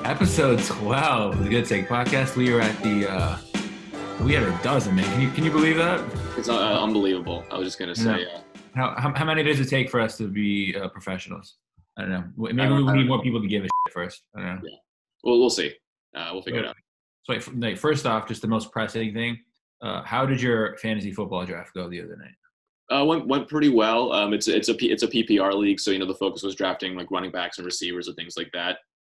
Episode 12 of the Good Take Podcast. We are at we had a dozen, man. Can you believe that? It's unbelievable. I was just going to say, How many does it take for us to be professionals? I don't know. Maybe we need more people to give a shit first. I don't know. Yeah. Well, we'll see. We'll figure it out. So, first off, just the most pressing thing. How did your fantasy football draft go the other night? Went pretty well. It's a PPR league, so the focus was drafting like running backs and receivers or things like that.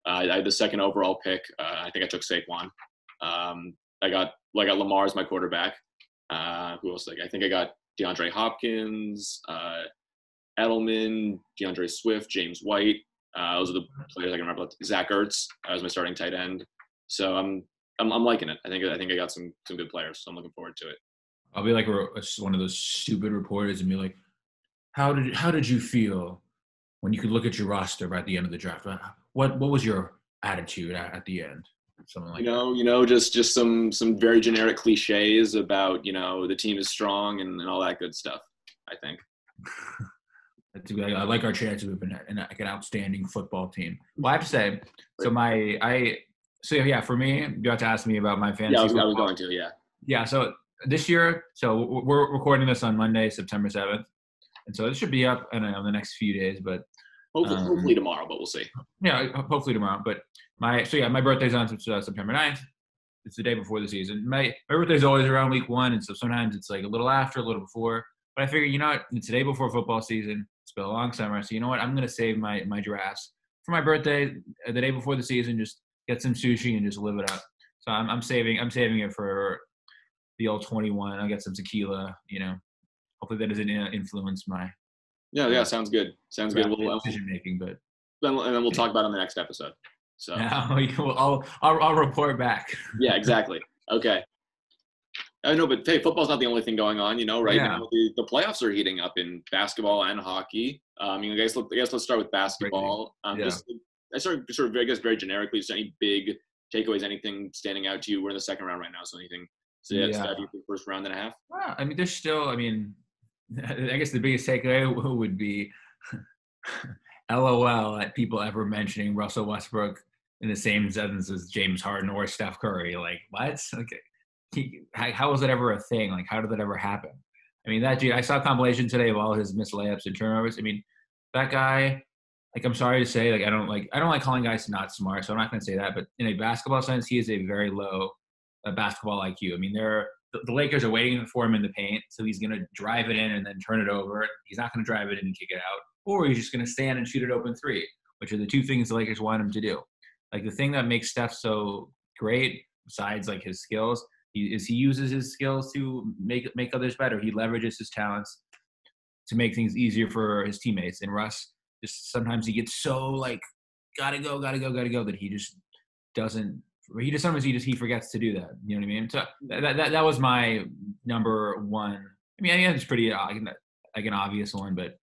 I had the second overall pick. I think I took Saquon. I got Lamar as my quarterback. Who else? I think I got DeAndre Hopkins, Edelman, DeAndre Swift, James White. Those are the players I can remember. Zach Ertz as my starting tight end. So I'm liking it. I think I got some good players. So I'm looking forward to it. I'll be like one of those stupid reporters and be like, how did you feel when you could look at your roster by the end of the draft? What was your attitude at the end? Something like that. Just some very generic cliches about the team is strong and all that good stuff. I think. I like our chances of being an outstanding football team. Well, I have to say, for me, you have to ask me about my fantasy. Yeah, I was going to. Yeah. Yeah. So this year, we're recording this on Monday, September 7th, and so it should be up in the next few days, but. Hopefully tomorrow, but we'll see. Yeah, hopefully tomorrow. But my birthday's on September 9th. It's the day before the season. My birthday's always around week 1, and so sometimes it's like a little after, a little before. But I figure, it's the day before football season. It's been a long summer, so you know what? I'm gonna save my drafts for my birthday, the day before the season. Just get some sushi and just live it up. So I'm saving it for the old 21. I'll get some tequila. Hopefully that doesn't influence my. Yeah, sounds good. Sounds good. Decision making, but then we'll talk about it on the next episode. So I'll report back. Yeah, exactly. Okay. I know, but hey, football's not the only thing going on. Right now the playoffs are heating up in basketball and hockey. I guess let's start with basketball. I started I guess very generically. Just any big takeaways? Anything standing out to you? We're in the second round right now, so anything? So first round and a half. Well, there's still. I guess the biggest takeaway would be LOL at people ever mentioning Russell Westbrook in the same sentence as James Harden or Steph Curry. Like, what? Okay. How was that ever a thing? Like, how did that ever happen? That dude, I saw a compilation today of all his missed layups and turnovers. That guy, I'm sorry to say, I don't like calling guys not smart, so I'm not going to say that. But in a basketball sense, he is a very low basketball IQ. The Lakers are waiting for him in the paint, so he's going to drive it in and then turn it over. He's not going to drive it in and kick it out, or he's just going to stand and shoot it open three, which are the two things the Lakers want him to do. The thing that makes Steph so great, besides his skills, he uses his skills to make others better. He leverages his talents to make things easier for his teammates. And Russ, just sometimes he gets so gotta go that he just doesn't. He forgets to do that. You know what I mean? So that was my number one. It's pretty an obvious one, but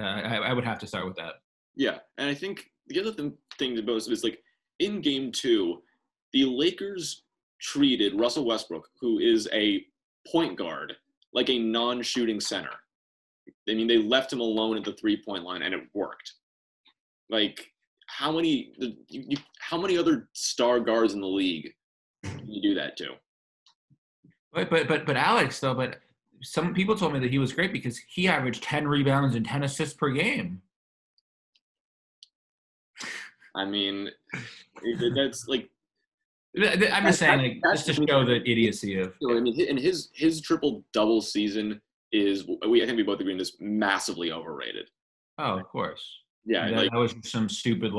I would have to start with that. Yeah, and I think the other thing to boast is in Game 2, the Lakers treated Russell Westbrook, who is a point guard, like a non-shooting center. They left him alone at the 3-point line, and it worked. How many other star guards in the league can you do that to? But Alex, though, some people told me that he was great because he averaged 10 rebounds and 10 assists per game. That's I'm just saying, just to show the idiocy of. And his triple-double season is, I think we both agree on this, massively overrated. Oh, of course. Yeah, that was some stupid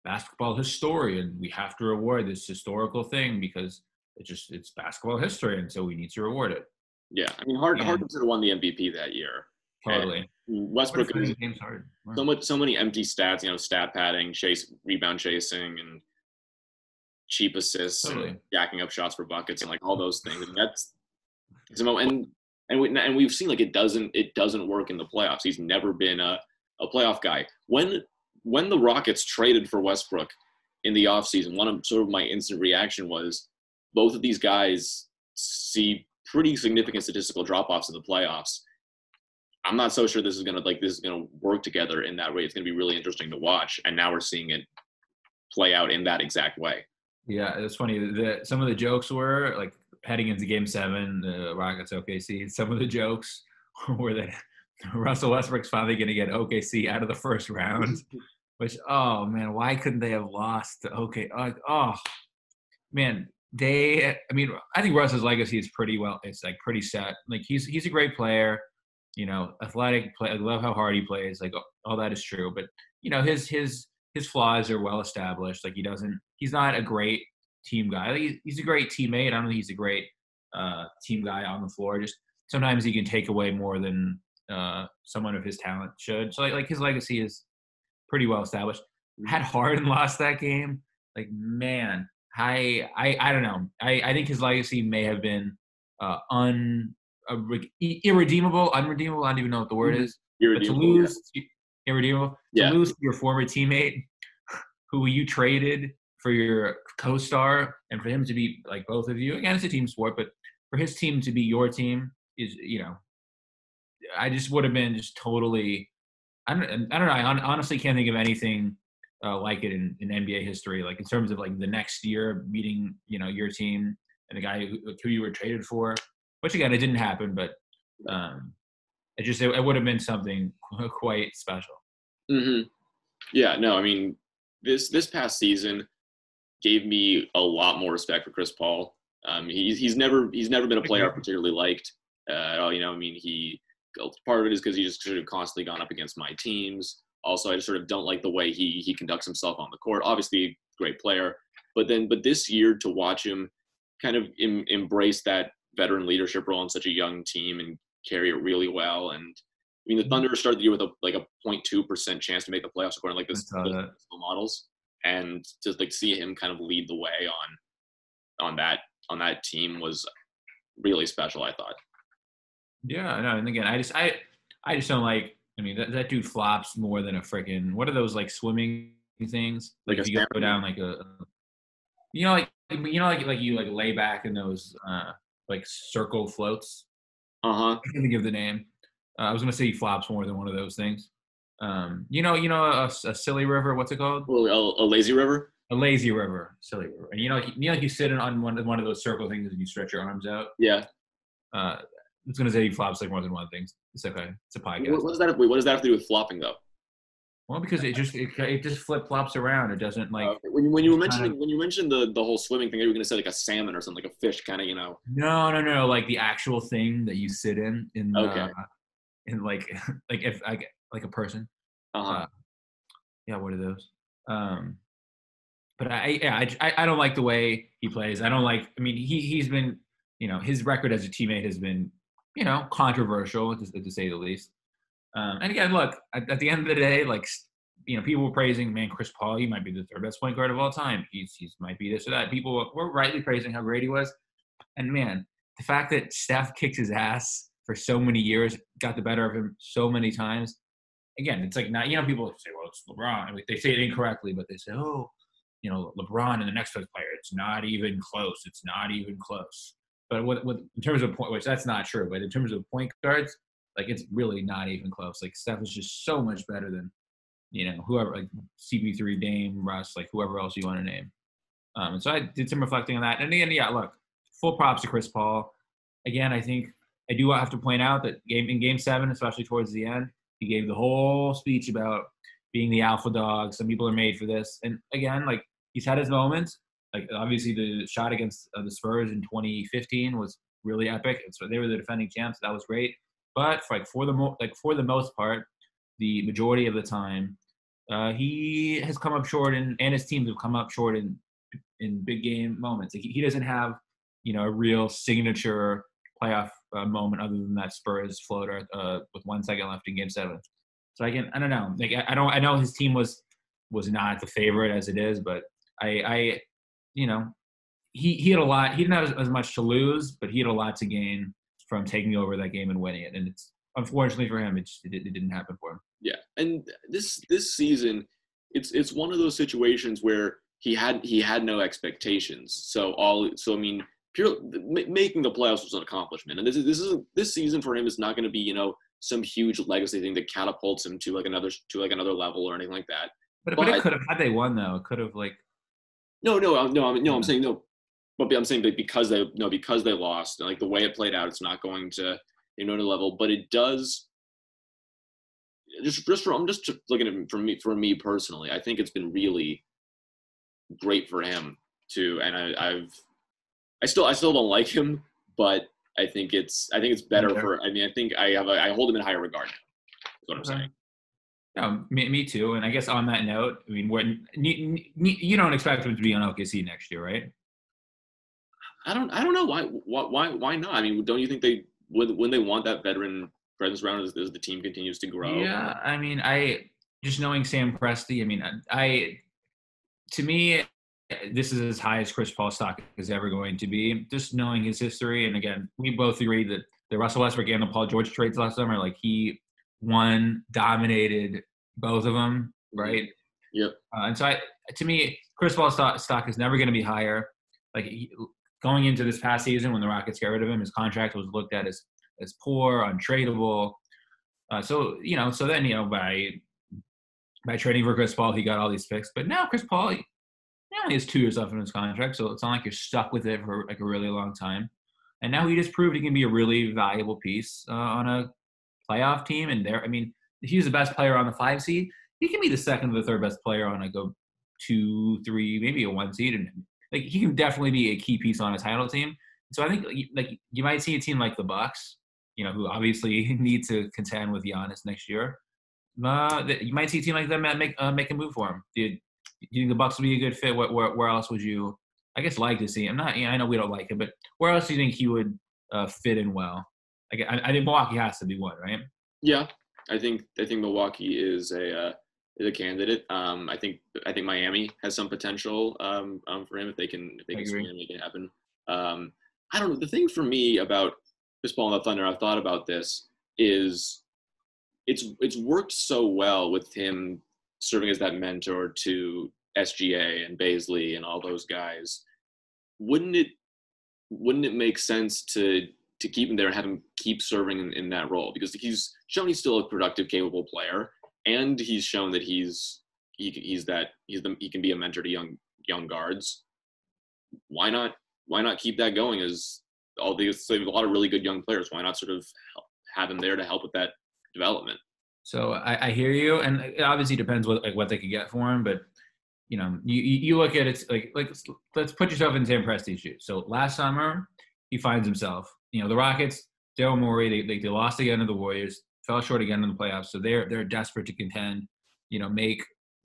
basketball historian. We have to reward this historical thing because it's basketball history, and so we need to reward it. Yeah, Harden should have won the MVP that year. Totally. Westbrook is so many empty stats. Stat padding, rebound chasing, and cheap assists, and jacking up shots for buckets, and all those things. And we've seen it doesn't work in the playoffs. He's never been a playoff guy. When the Rockets traded for Westbrook in the offseason, one of sort of my instant reaction was both of these guys see pretty significant statistical drop-offs in the playoffs. I'm not so sure this is gonna work together in that way. It's gonna be really interesting to watch. And now we're seeing it play out in that exact way. Yeah, it's funny. Some of the jokes were like heading into Game 7, the Rockets OKC. Some of the jokes were that Russell Westbrook's finally going to get OKC out of the first round. Which, oh man, why couldn't they have lost to OK? Oh man, I mean, I think Russ's legacy is pretty well. It's like pretty set. Like he's a great player, athletic. I love how hard he plays. Like all that is true, but his flaws are well established. Like he's not a great team guy. Like he's a great teammate. I don't think he's a great team guy on the floor. Just sometimes he can take away more than someone of his talent should. So like his legacy is pretty well established. Had Harden lost that game, like man, I don't know. I think his legacy may have been irredeemable, unredeemable. I don't even know what the word is. But to lose, irredeemable. Yeah. To lose to your former teammate, who you traded for your co-star, and for him to be like both of you. Again, it's a team sport, but for his team to be your team is, I just would have been just totally. I don't know. I honestly can't think of anything like it in NBA history. Like in terms of like the next year meeting, your team and the guy who you were traded for. Which again, it didn't happen, but it would have been something quite special. Mm-hmm. Yeah. No. I mean, this past season gave me a lot more respect for Chris Paul. He's never been a player I particularly liked at all. I mean, part of it is because he just sort of constantly gone up against my teams. Also, I just sort of don't like the way he conducts himself on the court. Obviously, great player, but this year to watch him kind of embrace that veteran leadership role in such a young team and carry it really well. And I mean, the Thunder started the year with a 0.2% chance to make the playoffs according to like models, and to like see him kind of lead the way on that team was really special, I thought. Yeah, no, and again, I just don't like. I mean, that dude flops more than a freaking. What are those like swimming things? Like if you go down like like you like lay back in those like circle floats. I can't think of the name. I was gonna say he flops more than one of those things. A silly river. What's it called? Well, a lazy river. A lazy river, silly river. And you sit on one of those circle things and you stretch your arms out. Yeah. I was gonna say he flops like more than one thing. It's okay. It's a podcast. What does that have to do with flopping though? Well, because it just flip flops around. It doesn't like when you mentioned the whole swimming thing, you were gonna say like a salmon or something, like a fish, kind of, No, like the actual thing that you sit in like if like a person. Yeah, what are those? But I don't like the way he plays. I don't like. I mean, he's been, his record as a teammate has been, controversial to say the least. And again, look, at the end of the day, like, people were praising, man, Chris Paul, he might be the third best point guard of all time. He's might be this or that. People were rightly praising how great he was. And man, the fact that Steph kicked his ass for so many years, got the better of him so many times. Again, it's like not, people say, well, it's LeBron. Like, they say it incorrectly, but they say, oh, LeBron and the next best player, it's not even close. It's not even close. But in terms of point, which that's not true, but in terms of point guards, like it's really not even close. Like Steph is just so much better than, whoever, like CP3, Dame, Russ, like whoever else you want to name. And so I did some reflecting on that. And again, yeah, look, full props to Chris Paul. Again, I think I do have to point out that in Game 7, especially towards the end, he gave the whole speech about being the alpha dog. Some people are made for this. And again, like he's had his moments. Like obviously the shot against the Spurs in 2015 was really epic. They were the defending champs. That was great. But for the most part, the majority of the time, he has come up short, and his teams have come up short in big game moments. Like he doesn't have, a real signature playoff moment other than that Spurs floater with 1 second left in Game 7. So I don't know. Like I know his team was not the favorite as it is, but he had a lot. He didn't have as much to lose, but he had a lot to gain from taking over that game and winning it. And it's unfortunately for him, it didn't happen for him. Yeah, and this season, it's one of those situations where he had no expectations. So I mean, making the playoffs was an accomplishment, and this season for him is not going to be some huge legacy thing that catapults him to another level or anything like that. But it could have, had they won though, it could have like I'm saying no, but I'm saying that because they lost, like the way it played out, it's not going to another level, but it does. I'm just looking at it for me personally. I think it's been really great for him too, and I still don't like him, but I think it's better Okay. for. I mean, I hold him in higher regard. Is what I'm Okay. saying. No, me too. And I guess on that note, I mean, you don't expect him to be on OKC next year, right? I don't know why not? I mean, don't you think they when they want that veteran presence around as the team continues to grow? Yeah, I mean, I just knowing Sam Presti. I mean, I to me, this is as high as Chris Paul stock is ever going to be. Just knowing his history, and again, we both agree that the Russell Westbrook and the Paul George trades last summer, like he won, dominated both of them, Mm-hmm. right? Yep. And so, to me, Chris Paul's stock is never going to be higher. Like going into this past season, when the Rockets got rid of him, his contract was looked at as poor, untradeable. So then by trading for Chris Paul, he got all these picks. But now Chris Paul, he only has 2 years left in his contract, so it's not like you're stuck with it for like a really long time. And now he just proved he can be a really valuable piece on a playoff team. And I mean, if he's the best player on the 5 seed, he can be the second or the third best player on like a 2, 3, maybe a 1 seed, and like he can definitely be a key piece on a title team. So I think like you might see a team like the Bucks, who obviously need to contend with Giannis next year. You might see a team like them make a move for him. Do you think the Bucks would be a good fit? Where else would you, I guess, like to see him? Not, I know we don't like him, but where else do you think he would fit in well? Like, I think Milwaukee has to be one, right? Yeah, I think Milwaukee is a candidate. I think Miami has some potential for him if they I can swing agree. and make it happen. Um, I don't know. The thing for me about Chris Paul and the Thunder, I've thought about this, is it's worked so well with him serving as that mentor to SGA and Baisley and all those guys. Wouldn't it wouldn't it make sense to keep him there and have him keep serving in that role, because he's shown he's still a productive, capable player, and he's shown that he can be a mentor to young guards. Why not keep that going? As all these, so they have a lot of really good young players. Why not sort of have him there to help with that development? So I hear you, and it obviously depends what they could get for him. But you look at it like let's put yourself in Sam Presti's shoes. So last summer, he finds himself. The Rockets, Daryl Morey, they lost again to the Warriors, fell short again in the playoffs. So they're desperate to contend.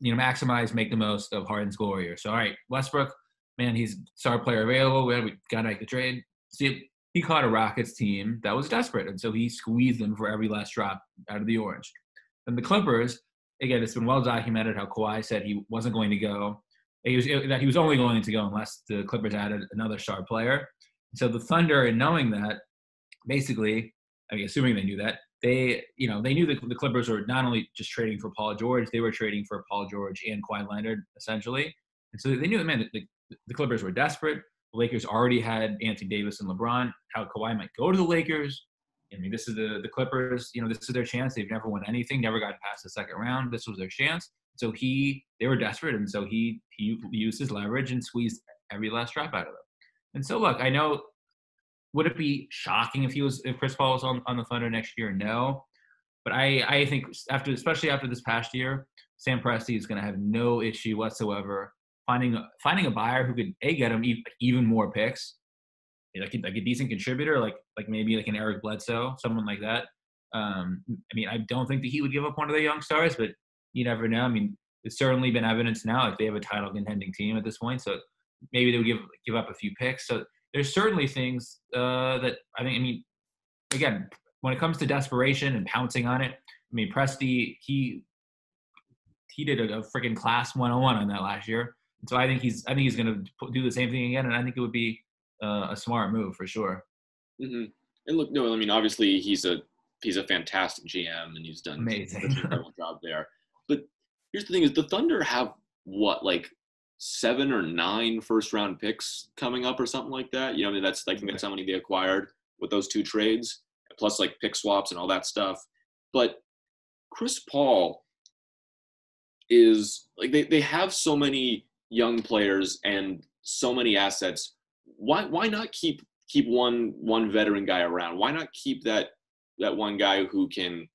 Maximize, make the most of Harden's glory year. So all right, Westbrook, man, he's star player available. We got to make the trade. See, he caught a Rockets team that was desperate, and so he squeezed them for every last drop out of the orange. And the Clippers, again, it's been well documented how Kawhi said he wasn't going to go. That he was only going to go unless the Clippers added another star player. So the Thunder, in knowing that, basically, I mean, assuming they knew that, they knew that the Clippers were not only just trading for Paul George, they were trading for Paul George and Kawhi Leonard, essentially. And so they knew, man, the Clippers were desperate. The Lakers already had Anthony Davis and LeBron. How Kawhi might go to the Lakers. I mean, this is the Clippers. This is their chance. They've never won anything, never gotten past the second round. This was their chance. So they were desperate, and so he used his leverage and squeezed every last drop out of them. And so, look, I know. Would it be shocking if Chris Paul was on the Thunder next year? No, but I think especially after this past year, Sam Presti is going to have no issue whatsoever finding a buyer who could get him even more picks, like a decent contributor, like maybe like an Eric Bledsoe, someone like that. I mean, I don't think that he would give up one of their young stars, but you never know. I mean, it's certainly been evidence now, like they have a title contending team at this point, so maybe they would give up a few picks. So there's certainly things that I think. I mean, again, when it comes to desperation and pouncing on it, I mean, Presti he did a freaking class 101 on that last year. And so I think he's going to do the same thing again, and I think it would be a smart move for sure. Mm-hmm. And look, no, I mean, obviously he's a fantastic GM, and he's done Amazing. such an incredible job there. But here's the thing: is the Thunder have what, like 7 or 9 first-round picks coming up, or something like that? I mean, that's I think that's how many they acquired with those 2 trades, plus like pick swaps and all that stuff. But Chris Paul is like they have so many young players and so many assets, why not keep one veteran guy around? Why not keep that one guy who can,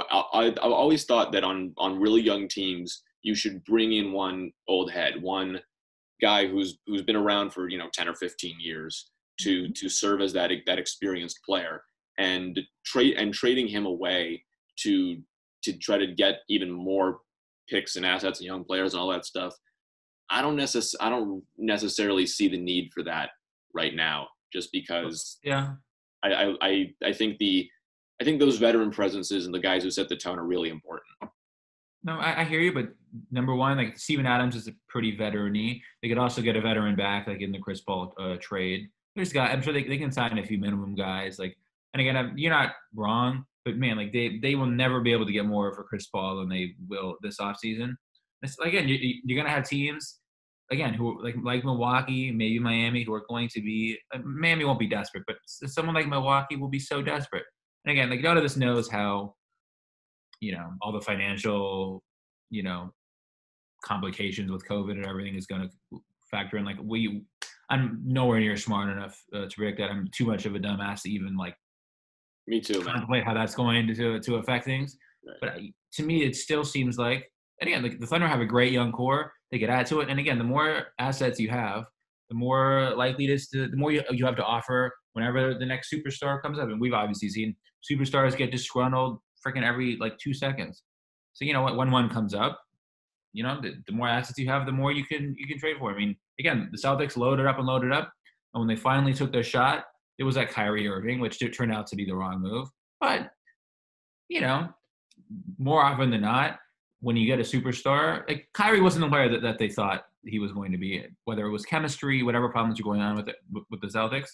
I've always thought that on really young teams you should bring in one old head, one guy who's been around for 10 or 15 years to serve as that experienced player, and trading him away to try to get even more picks and assets and young players and all that stuff. I don't necessarily see the need for that right now, just because Yeah. I think those veteran presences and the guys who set the tone are really important. No, I hear you, but number one, like Steven Adams is a pretty veteran-y. They could also get a veteran back, like in the Chris Paul trade. I'm sure they can sign a few minimum guys. Like, and again, you're not wrong, but man, like they will never be able to get more for Chris Paul than they will this offseason. Again, you're gonna have teams again who like Milwaukee, maybe Miami, who are going to be Miami won't be desperate, but someone like Milwaukee will be so desperate. And again, like none of this knows how all the financial, complications with COVID and everything is going to factor in. Like I'm nowhere near smart enough to predict that. I'm too much of a dumbass to even like Me too, man. contemplate how that's going to affect things. Right. But to me, it still seems like, and again, like the Thunder have a great young core. They could add to it. And again, the more assets you have, the more likely it is the more you have to offer whenever the next superstar comes up. And we've obviously seen superstars get disgruntled freaking every like 2 seconds. So when one comes up, the more assets you have, the more you can trade for. I mean, again, the Celtics loaded up, and when they finally took their shot, it was at Kyrie Irving, which turned out to be the wrong move. But more often than not, when you get a superstar, like Kyrie wasn't the player that they thought he was going to be, whether it was chemistry, whatever problems are going on with the Celtics.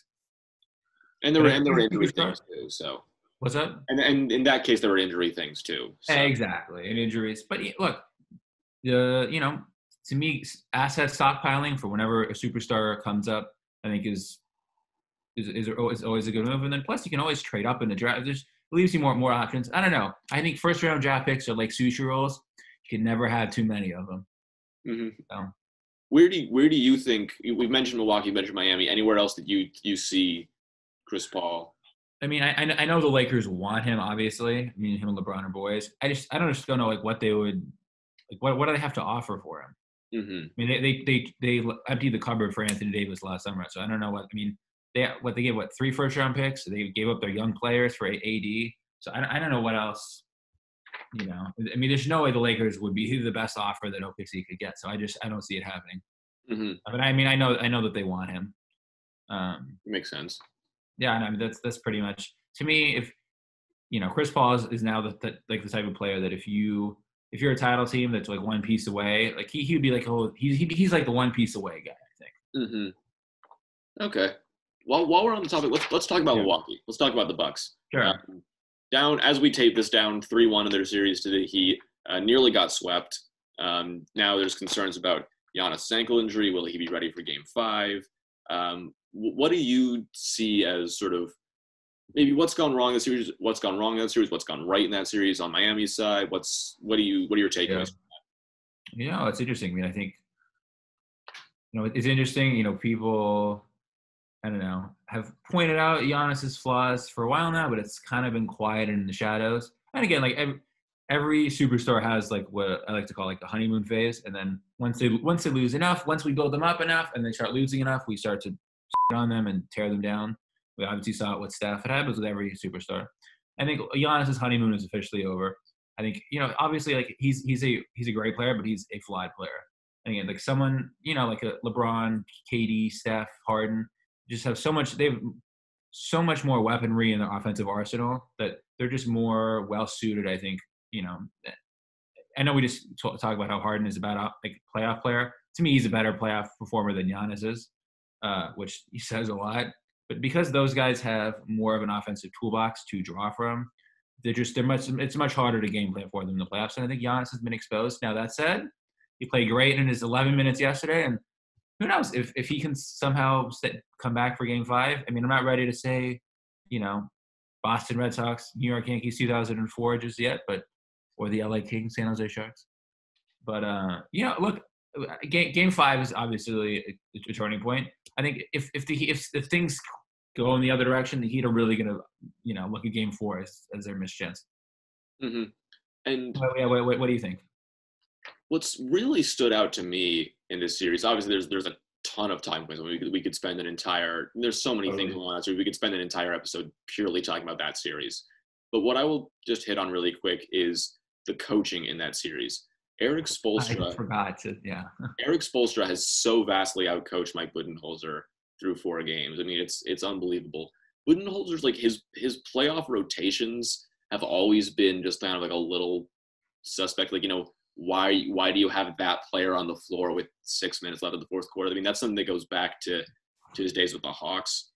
And there were injury things too. So what's up? And in that case, there were injury things too. So. Exactly, and injuries. But look, to me, asset stockpiling for whenever a superstar comes up, I think is always a good move. And then plus, you can always trade up in the draft. It leaves you more options. I don't know. I think first round draft picks are like sushi rolls. You can never have too many of them. Mm-hmm. So. Where do you think we've mentioned Milwaukee, mentioned Miami? Anywhere else that you see Chris Paul? I mean, I know the Lakers want him. Obviously, I mean, him and LeBron are boys. I don't know like what they would, like what do they have to offer for him? Mm-hmm. I mean, they emptied the cupboard for Anthony Davis last summer, so I don't know what. I mean, they gave 3 first round picks. They gave up their young players for AD. So I don't know what else. I mean, there's no way the Lakers would be the best offer that OKC could get. So I don't see it happening. Mm-hmm. But I mean, I know that they want him. Makes sense. Yeah, and I mean that's pretty much to me. If Chris Paul is now the type of player that if you're a title team that's like one piece away, like he would be like, oh, he's like the one piece away guy, I think. Mm-hmm. Okay. Well, while we're on the topic, let's talk about Milwaukee. Let's talk about the Bucks. Sure. Down as we tape this, down 3-1 in their series to the Heat. Nearly got swept. Now there's concerns about Giannis' ankle injury. Will he be ready for Game 5? What do you see as sort of maybe what's gone wrong in the series? What's gone wrong in that series? What's gone right in that series on Miami's side? What are your takeaways? Yeah. It's interesting. I mean, I think it's interesting. People, I don't know, have pointed out Giannis's flaws for a while now, but it's kind of been quiet in the shadows. And again, like every superstar has like what I like to call like the honeymoon phase, and then once they lose enough, once we build them up enough, and they start losing enough, we start to on them and tear them down. We obviously saw it with Steph. It happens with every superstar. I think Giannis's honeymoon is officially over. I think obviously like he's a great player, but he's a flawed player. And again, like someone like a LeBron, KD, Steph, Harden just have so much. They have so much more weaponry in their offensive arsenal that they're just more well suited. I think I know we just talk about how Harden is a bad like playoff player. To me, he's a better playoff performer than Giannis is, which he says a lot. But because those guys have more of an offensive toolbox to draw from, it's much harder to game plan for them in the playoffs. And I think Giannis has been exposed. Now that said, he played great in his 11 minutes yesterday, and who knows if he can somehow come back for Game 5. I mean, I'm not ready to say, Boston Red Sox, New York Yankees 2004 just yet, or the LA Kings, San Jose Sharks. But look, Game 5 is obviously a turning point. I think if things go in the other direction, the Heat are really gonna look at Game 4 as their missed chance. Hmm. And What do you think? what's really stood out to me in this series, obviously, there's a ton of time points. We could spend an entire. There's so many things going on. So we could spend an entire episode purely talking about that series. But what I will just hit on really quick is the coaching in that series. Erik Spoelstra. I forgot to. Yeah. Erik Spoelstra has so vastly outcoached Mike Budenholzer through 4 games. I mean, it's unbelievable. Budenholzer's like his playoff rotations have always been just kind of like a little suspect. Like, why do you have that player on the floor with 6 minutes left of the fourth quarter? I mean, that's something that goes back to his days with the Hawks.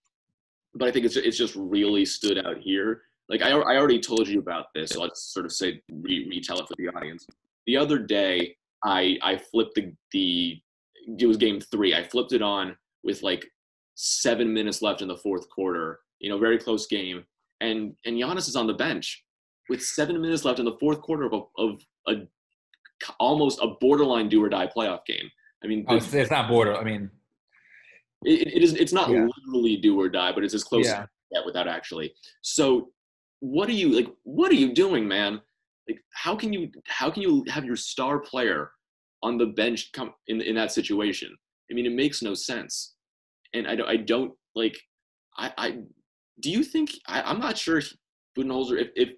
But I think it's just really stood out here. Like I already told you about this, so I'll just sort of say retell it for the audience. The other day, I flipped it was game 3. I flipped it on with like 7 minutes left in the fourth quarter. Very close game, and Giannis is on the bench with 7 minutes left in the fourth quarter of a almost a borderline do or die playoff game. I mean, it's not border. I mean, it is. It's not yeah. literally do or die, but it's as close as you can get without actually. So, what are you doing, man? Like, how can you have your star player on the bench come in that situation? I mean, it makes no sense. And I don't like. I do you think I'm not sure Budenholzer if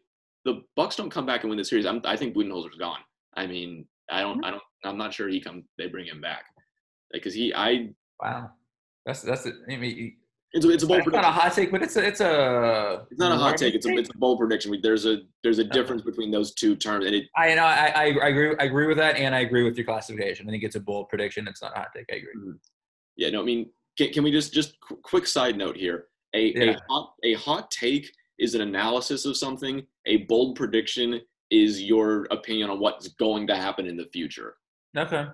the Bucks don't come back and win the series, I think Budenholzer's gone. I mean, I'm not sure they bring him back because wow, that's it. I mean, it's a bold prediction. Not a hot take, but it's not a hot take. It's a bold prediction. There's a difference between those two terms, and I agree with that, and I agree with your classification. I think it's a bold prediction. It's not a hot take. I agree. Mm-hmm. Yeah, no, I mean, can we just quick side note here? A hot take is an analysis of something. A bold prediction is your opinion on what's going to happen in the future. Okay.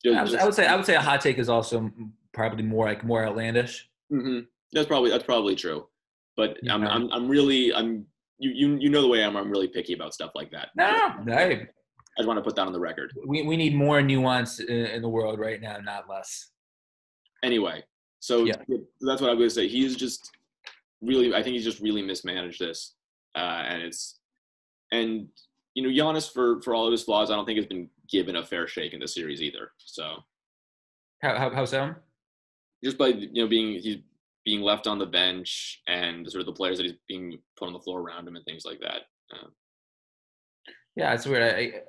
I would say a hot take is also probably more outlandish. Mm-hmm. That's probably true. But I'm really you know the way I'm really picky about stuff like that. No. I just want to put that on the record. We need more nuance in the world right now, not less. Anyway, so that's what I'm going to say. I think he's just really mismanaged this, and Giannis for all of his flaws, I don't think has been given a fair shake in the series either. So how so? Just by he's being left on the bench and sort of the players that he's being put on the floor around him and things like that. Yeah, it's weird.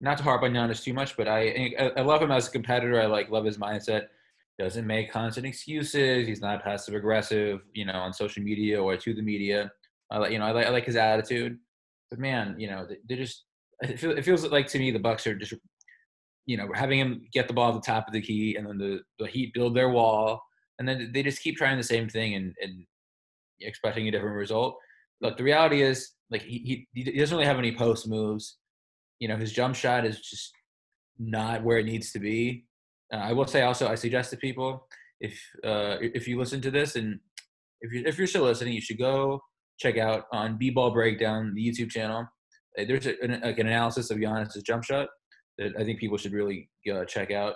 Not to harp on Giannis too much, but I love him as a competitor. I love his mindset. Doesn't make constant excuses. He's not passive aggressive, on social media or to the media. I like his attitude. But man, they just it feels like to me the Bucks are just having him get the ball at the top of the key, and then the Heat build their wall, and then they just keep trying the same thing and expecting a different result. Look, the reality is like he doesn't really have any post moves. His jump shot is just not where it needs to be. I will say also, I suggest to people if you listen to this, and if you're still listening, you should go check out on B-Ball Breakdown, the YouTube channel. There's an analysis of Giannis' jump shot that I think people should really check out.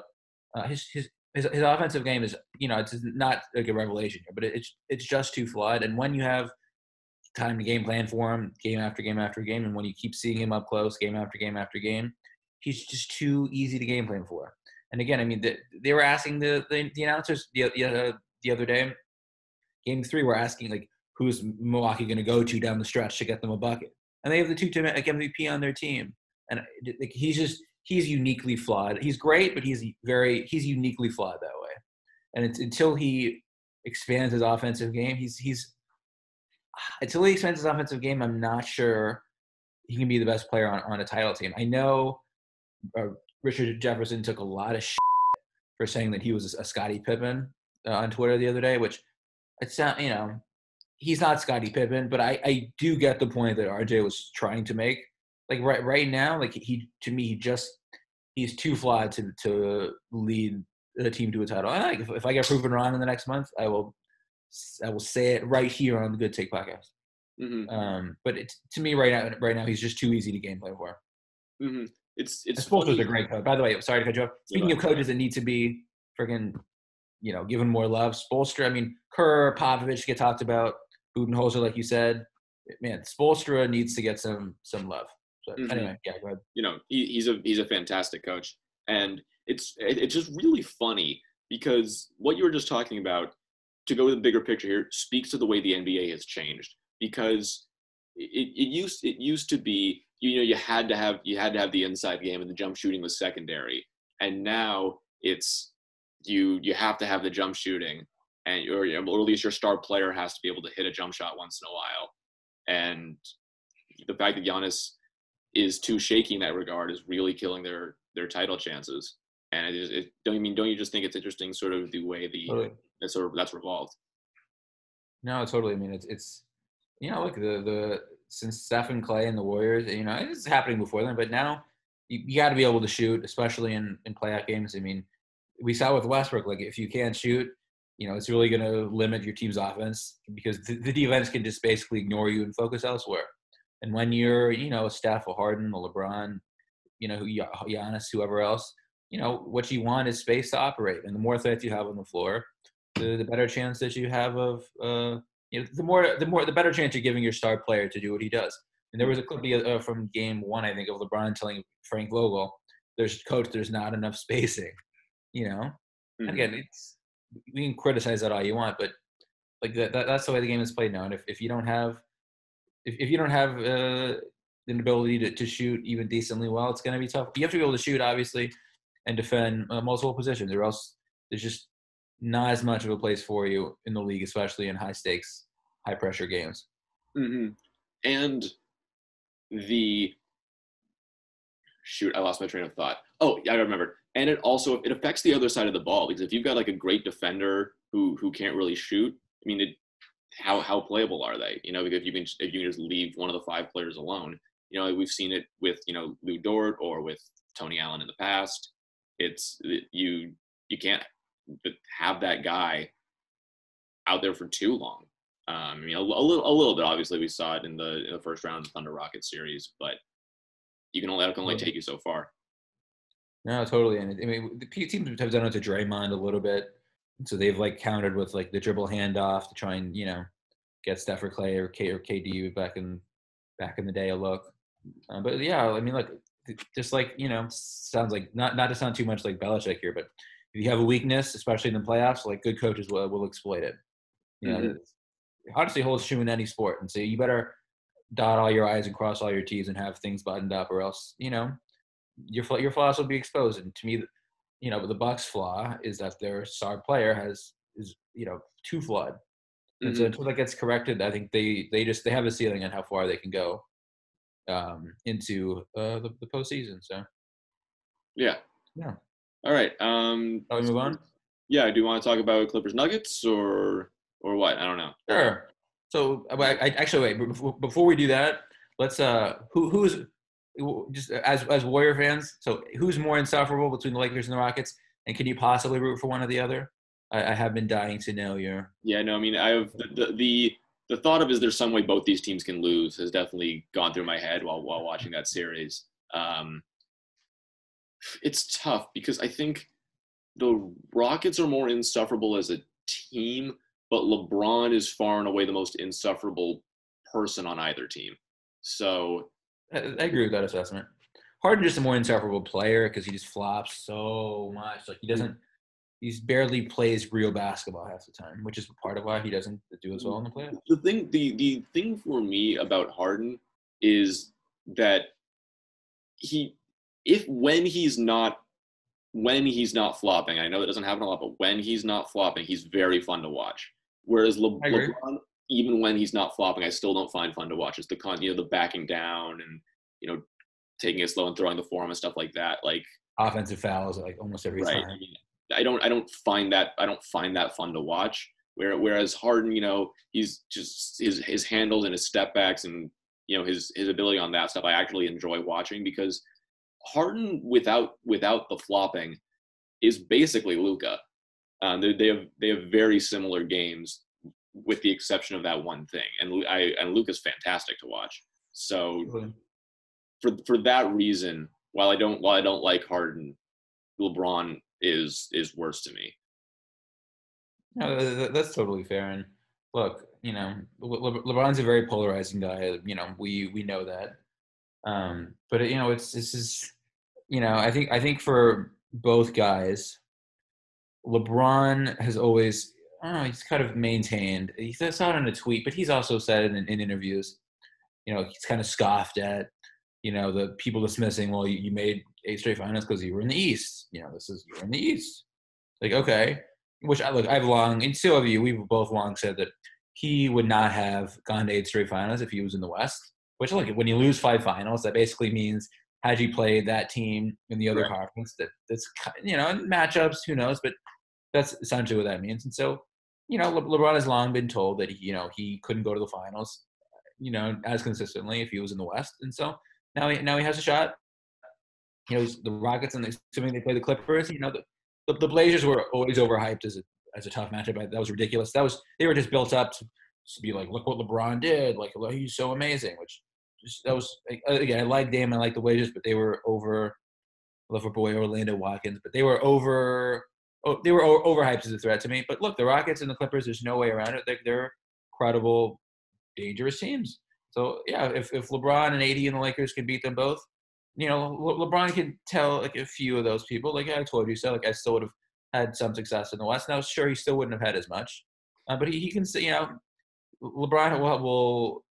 His offensive game is, it's not like a revelation here, but it's just too flawed. And when you have time to game plan for him, game after game after game, and when you keep seeing him up close, game after game after game, he's just too easy to game plan for. And again, I mean, they were asking the announcers the other day, game 3, were asking like, who's Milwaukee going to go to down the stretch to get them a bucket? And they have the 2-time MVP on their team, and like, he's uniquely flawed. He's great, but he's uniquely flawed that way. And it's until he expands his offensive game, until he expands his offensive game, I'm not sure he can be the best player on a title team. I know Richard Jefferson took a lot of shit for saying that he was a Scottie Pippen on Twitter the other day, which it's not, he's not Scottie Pippen, but I do get the point that RJ was trying to make. Like right now, like he's too flawed to lead the team to a title. And like if I get proven wrong in the next month, I will say it right here on the Good Take podcast. Mm-hmm. But to me right now he's just too easy to game play for. Mm-hmm. it's Spoelstra's funny. a great coach. By the way, sorry to cut you off. Speaking of coaches that need to be freaking, given more love, Spoelstra. I mean, Kerr, Popovich get talked about. Budenholzer, like you said, man, Spoelstra needs to get some love. So anyway, yeah, go ahead. He's a fantastic coach, and it's just really funny because what you were just talking about, to go with the bigger picture here, speaks to the way the NBA has changed. Because it used to be, you had to have the inside game and the jump shooting was secondary, and now it's you have to have the jump shooting, and or at least your star player has to be able to hit a jump shot once in a while. And the fact that Giannis is too shaky in that regard is really killing their title chances. And don't you just think it's interesting, sort of the way Totally. that's revolved? No, totally. I mean, it's look, the since Steph and Clay and the Warriors, it's happening before them, but now you got to be able to shoot, especially in playoff games. I mean, we saw with Westbrook, like if you can't shoot, it's really going to limit your team's offense because the defense can just basically ignore you and focus elsewhere. And when you're, Steph or Harden or LeBron, Giannis, whoever else, what you want is space to operate. And the more threats you have on the floor, the better chance that you have of, the better chance you're giving your star player to do what he does. And there was a clip from game 1, I think, of LeBron telling Frank Vogel, there's not enough spacing, Again, we can criticize that all you want, but like that's the way the game is played now. And if you don't have an ability to shoot even decently well, it's going to be tough. You have to be able to shoot, obviously, and defend multiple positions, or else there's just not as much of a place for you in the league, especially in high stakes, high pressure games. And I lost my train of thought. Oh, yeah, I remember. And it affects the other side of the ball, because if you've got like a great defender who can't really shoot, I mean, how playable are they? Because if you can just leave one of the 5 players alone. We've seen it with Lou Dort or with Tony Allen in the past. You can't have that guy out there for too long. A little bit. Obviously, we saw it in the first round of the Thunder Rockets series, but that can only take you so far. No, totally. And I mean, the teams have done it to Draymond a little bit, so they've like countered with like the dribble handoff to try and get Steph or Clay or KD back in the day a look. But yeah, I mean, look, just like sounds like not to sound too much like Belichick here, but if you have a weakness, especially in the playoffs, like good coaches will exploit it. It honestly holds true in any sport, and so you better dot all your I's and cross all your T's and have things buttoned up, or else your flaws will be exposed. And to me, the Bucks' flaw is that their star player is too flawed. And so until that gets corrected, I think they have a ceiling on how far they can go into the postseason. So yeah. All right. Shall we move on? Yeah. Do you want to talk about Clippers Nuggets or what? I don't know. Sure. So I actually wait before we do that. Let's who's just as Warrior fans. So who's more insufferable between the Lakers and the Rockets, and can you possibly root for one or the other? I have been dying to know your. Yeah, no, I mean, I have the thought of is there some way both these teams can lose has definitely gone through my head while watching that series. It's tough because I think the Rockets are more insufferable as a team, but LeBron is far and away the most insufferable person on either team. So I agree with that assessment. Harden just a more insufferable player because he just flops so much. Like he barely plays real basketball half the time, which is part of why he doesn't do as well in the playoffs. The thing for me about Harden is that when he's not flopping, I know that doesn't happen a lot, but when he's not flopping, he's very fun to watch. Whereas LeBron, even when he's not flopping, I still don't find fun to watch. It's the backing down and taking it slow and throwing the forearm and stuff like that. Like offensive fouls, like almost every time. I don't find that fun to watch. Whereas Harden, he's just his handles and his step backs and his ability on that stuff I actually enjoy watching, because Harden without the flopping is basically Luka. They have very similar games with the exception of that one thing, and Luka's fantastic to watch. So for that reason, while I don't like Harden, LeBron is worse to me. No, that's totally fair. And look, LeBron's a very polarizing guy. We know that. But it's just, I think for both guys, LeBron has always, I don't know, he's kind of maintained. He says out in a tweet, but he's also said it in interviews. He's kind of scoffed at, the people dismissing. Well, you made 8 straight finals because you were in the East. You're in the East. Like, okay, which I've long, and so have you. We've both long said that he would not have gone to 8 straight finals if he was in the West. Which, look, when you lose 5 finals, that basically means had you played that team in the other Right. conference, that's matchups, who knows, but that's essentially what that means. And so, LeBron has long been told that he couldn't go to the finals, as consistently if he was in the West. And so now he has a shot. The Rockets, and assuming they play the Clippers, the Blazers were always overhyped as a tough matchup. That was ridiculous. They were just built up to be like, look what LeBron did. Like, he's so amazing. That was, again, I like Dame, I like the Blazers, but they were over. I love our boy Orlando Watkins, but they were over. Oh, they were overhyped as a threat to me. But look, the Rockets and the Clippers, there's no way around it. They're credible, dangerous teams. So yeah, if LeBron and AD and the Lakers can beat them both, LeBron can tell like a few of those people, like, I told you so. Like, I still would have had some success in the West. Now, sure, he still wouldn't have had as much, but he can say, LeBron will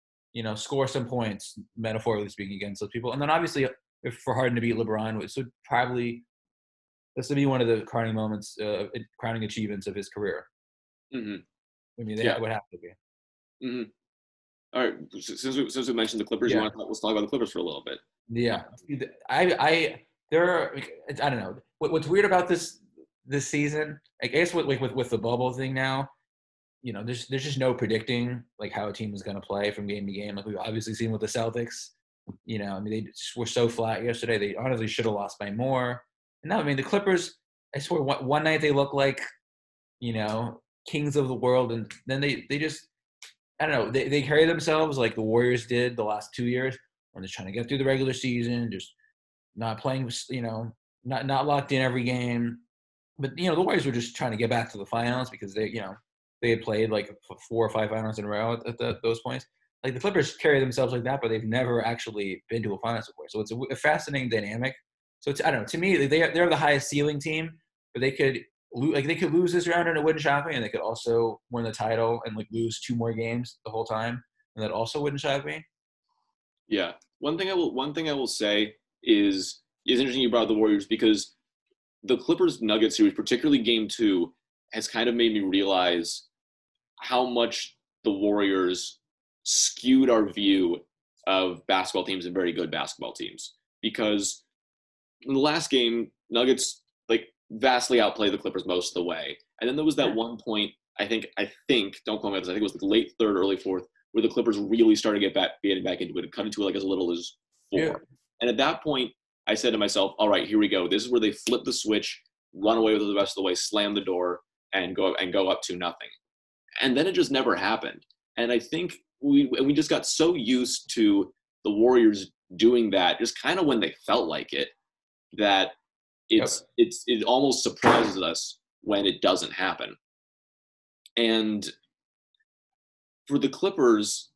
score some points, metaphorically speaking, against those people. And then obviously, if for Harden to beat LeBron, this would be one of the crowning achievements of his career. Hmm. I mean, Yeah. that would have to be. Hmm. All right. Since we mentioned the Clippers, Yeah. let's talk about the Clippers for a little bit. Yeah, I don't know what's weird about this season. I guess with the bubble thing now, there's just no predicting like how a team is going to play from game to game. Like we've obviously seen with the Celtics. I mean, they just were so flat yesterday. They honestly should have lost by more. And now, I mean, the Clippers. I swear, one night they look like kings of the world, and then they just, I don't know, they carry themselves like the Warriors did the last 2 years when they're trying to get through the regular season, just not playing, not locked in every game. But the Warriors were just trying to get back to the finals because they had played like 4 or 5 finals in a row at those points. Like the Clippers carry themselves like that, but they've never actually been to a finals before. So it's a fascinating dynamic. So I don't know. To me, they're the highest ceiling team, but they could lose this round and it wouldn't shock me, and they could also win the title and like lose 2 more games the whole time, and that also wouldn't shock me. Yeah. One thing I will say is interesting you brought up the Warriors because the Clippers Nuggets series, particularly Game 2, has kind of made me realize how much the Warriors skewed our view of basketball teams and very good basketball teams. Because in the last game, Nuggets like vastly outplayed the Clippers most of the way. And then there was that one point, I think, don't quote me on this, I think it was the late third, early fourth, where the Clippers really started to getting back into it and cut into it like as little as 4. Yeah. And at that point, I said to myself, all right, here we go. This is where they flip the switch, run away with it the rest of the way, slam the door, and go up to nothing. And then it just never happened. And I think we just got so used to the Warriors doing that, just kind of when they felt like it, that it almost surprises us when it doesn't happen. And for the Clippers,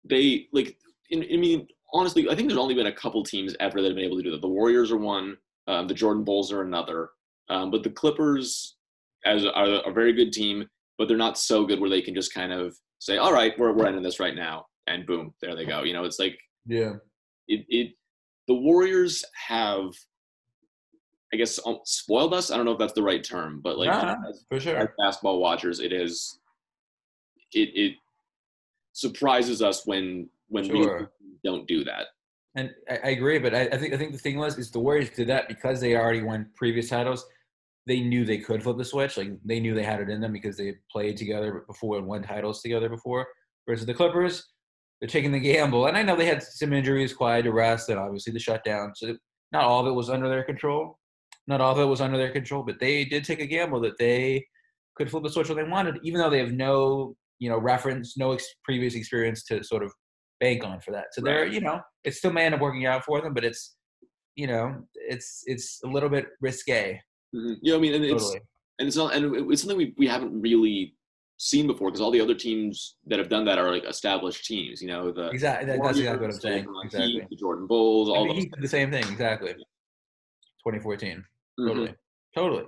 they I mean, honestly, I think there's only been a couple teams ever that have been able to do that. The Warriors are one, the Jordan Bulls are another, but the Clippers are a very good team, but they're not so good where they can just kind of say, all right, we're ending this right now, and boom, there they go. It's like the Warriors have, I guess, spoiled us. I don't know if that's the right term, but For sure. as basketball watchers, it surprises us when we don't do that. And I agree, but I think the thing is the Warriors did that because they already won previous titles. They knew they could flip the switch. Like they knew they had it in them because they had played together before and won titles together before. Versus the Clippers, they're taking the gamble. And I know they had some injuries, Kawhi to rest, and obviously the shutdown. So not all of it was under their control. But they did take a gamble that they could flip the switch when they wanted, even though they have no reference, no previous experience to sort of bank on for that. So they're, it still may end up working out for them, but it's it's a little bit risque. Yeah, I mean, and Totally. it's not, and it's something we haven't really seen before because all the other teams that have done that are like established teams. The Exactly. That's Warriors, exactly what I'm the saying. Oklahoma Heat, Exactly. the Jordan Bulls, And all those. he did the same thing. Exactly. 2014. Mm-hmm. Totally. Totally.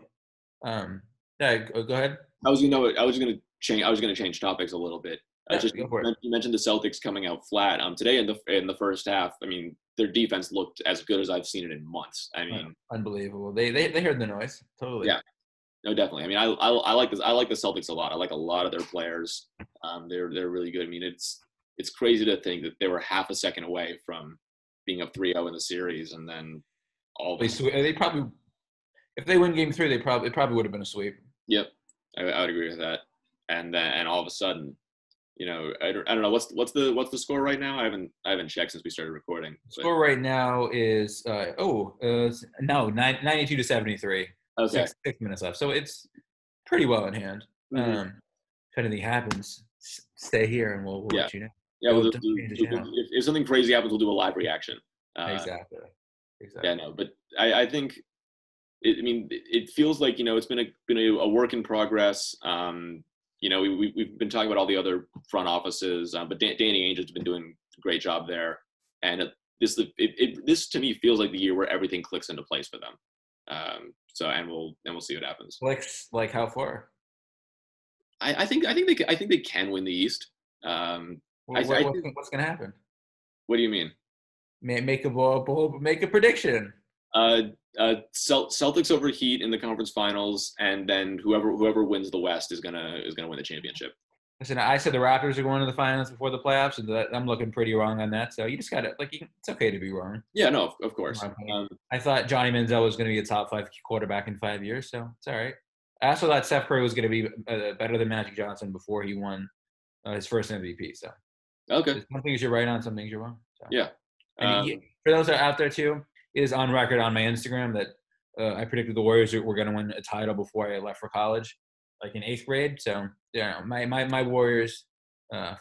Yeah. Go ahead. I was gonna change. I was gonna change topics a little bit. Yeah. Just Go for it. you mentioned the Celtics coming out flat. Today in the first half, I mean, their defense looked as good as I've seen it in months. I mean, Unbelievable. They heard the noise. Totally. yeah, no, definitely. I mean, I like this. I like the Celtics a lot. I like a lot of their players. They're really good. I mean, it's crazy to think that they were half a second away from being up 3-0 in the series, and then all of a sudden, They probably, if they win Game 3, it probably would have been a sweep. yep, I would agree with that. And all of a sudden, I don't know what's the score right now. I haven't checked since we started recording. Score right now is no 92-73. Okay. 6 minutes left, so it's pretty well in hand. Mm-hmm. If anything happens, stay here and we'll let you know. Yeah, if something crazy happens, we'll do a live reaction. Exactly. Yeah, no, but I think it feels like it's been a work in progress. We've been talking about all the other front offices, but Danny Ainge has been doing a great job there, and this to me feels like the year where everything clicks into place for them. And we'll see what happens. Like how far? I think they can win the East. What's going to happen? What do you mean? Make a prediction. Celtics over Heat in the conference finals, and then whoever wins the West is gonna win the championship. Listen, I said the Raptors are going to the finals before the playoffs, and I'm looking pretty wrong on that. So you just got to it's okay to be wrong. Yeah, no, of course. I thought Johnny Manziel was going to be a top 5 quarterback in 5 years, so it's all right. I also thought Steph Curry was going to be better than Magic Johnson before he won his first MVP. So okay, some things you're right on, some things you're wrong. So. Yeah. For those that are out there too, it is on record on my Instagram that I predicted the Warriors were going to win a title before I left for college, like in 8th grade. So yeah, my Warriors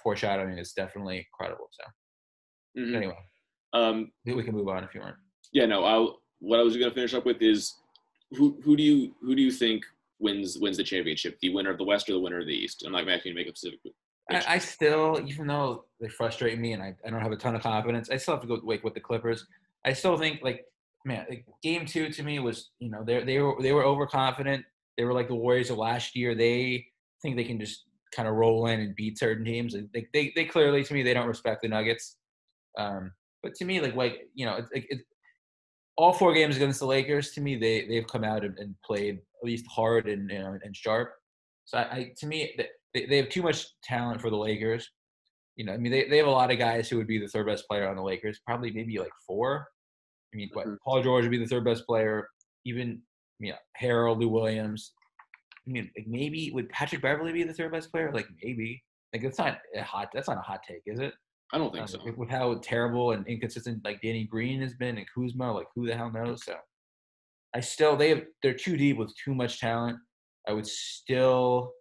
foreshadowing is definitely credible. So anyway, we can move on if you want. Yeah, no. What I was going to finish up with is who do you think wins the championship? The winner of the West or the winner of the East? I'm not asking you to make a specific. I still, even though they frustrate me and I don't have a ton of confidence, I still have to go with the Clippers. I still think Game 2 to me was they were overconfident. They were like the Warriors of last year. They think they can just kind of roll in and beat certain teams. They clearly, to me, they don't respect the Nuggets. But to me, all 4 games against the Lakers, to me, they've come out and played at least hard and sharp. So to me, they have too much talent for the Lakers. They have a lot of guys who would be the 3rd best player on the Lakers. Probably maybe 4. I mean, Paul George would be the 3rd best player. Even Harrell, Lou Williams. I mean, maybe would Patrick Beverly be the 3rd best player? Maybe. That's not a hot take, is it? I don't think so. With how terrible and inconsistent Danny Green has been and Kuzma, who the hell knows? So they're too deep with too much talent. I would still,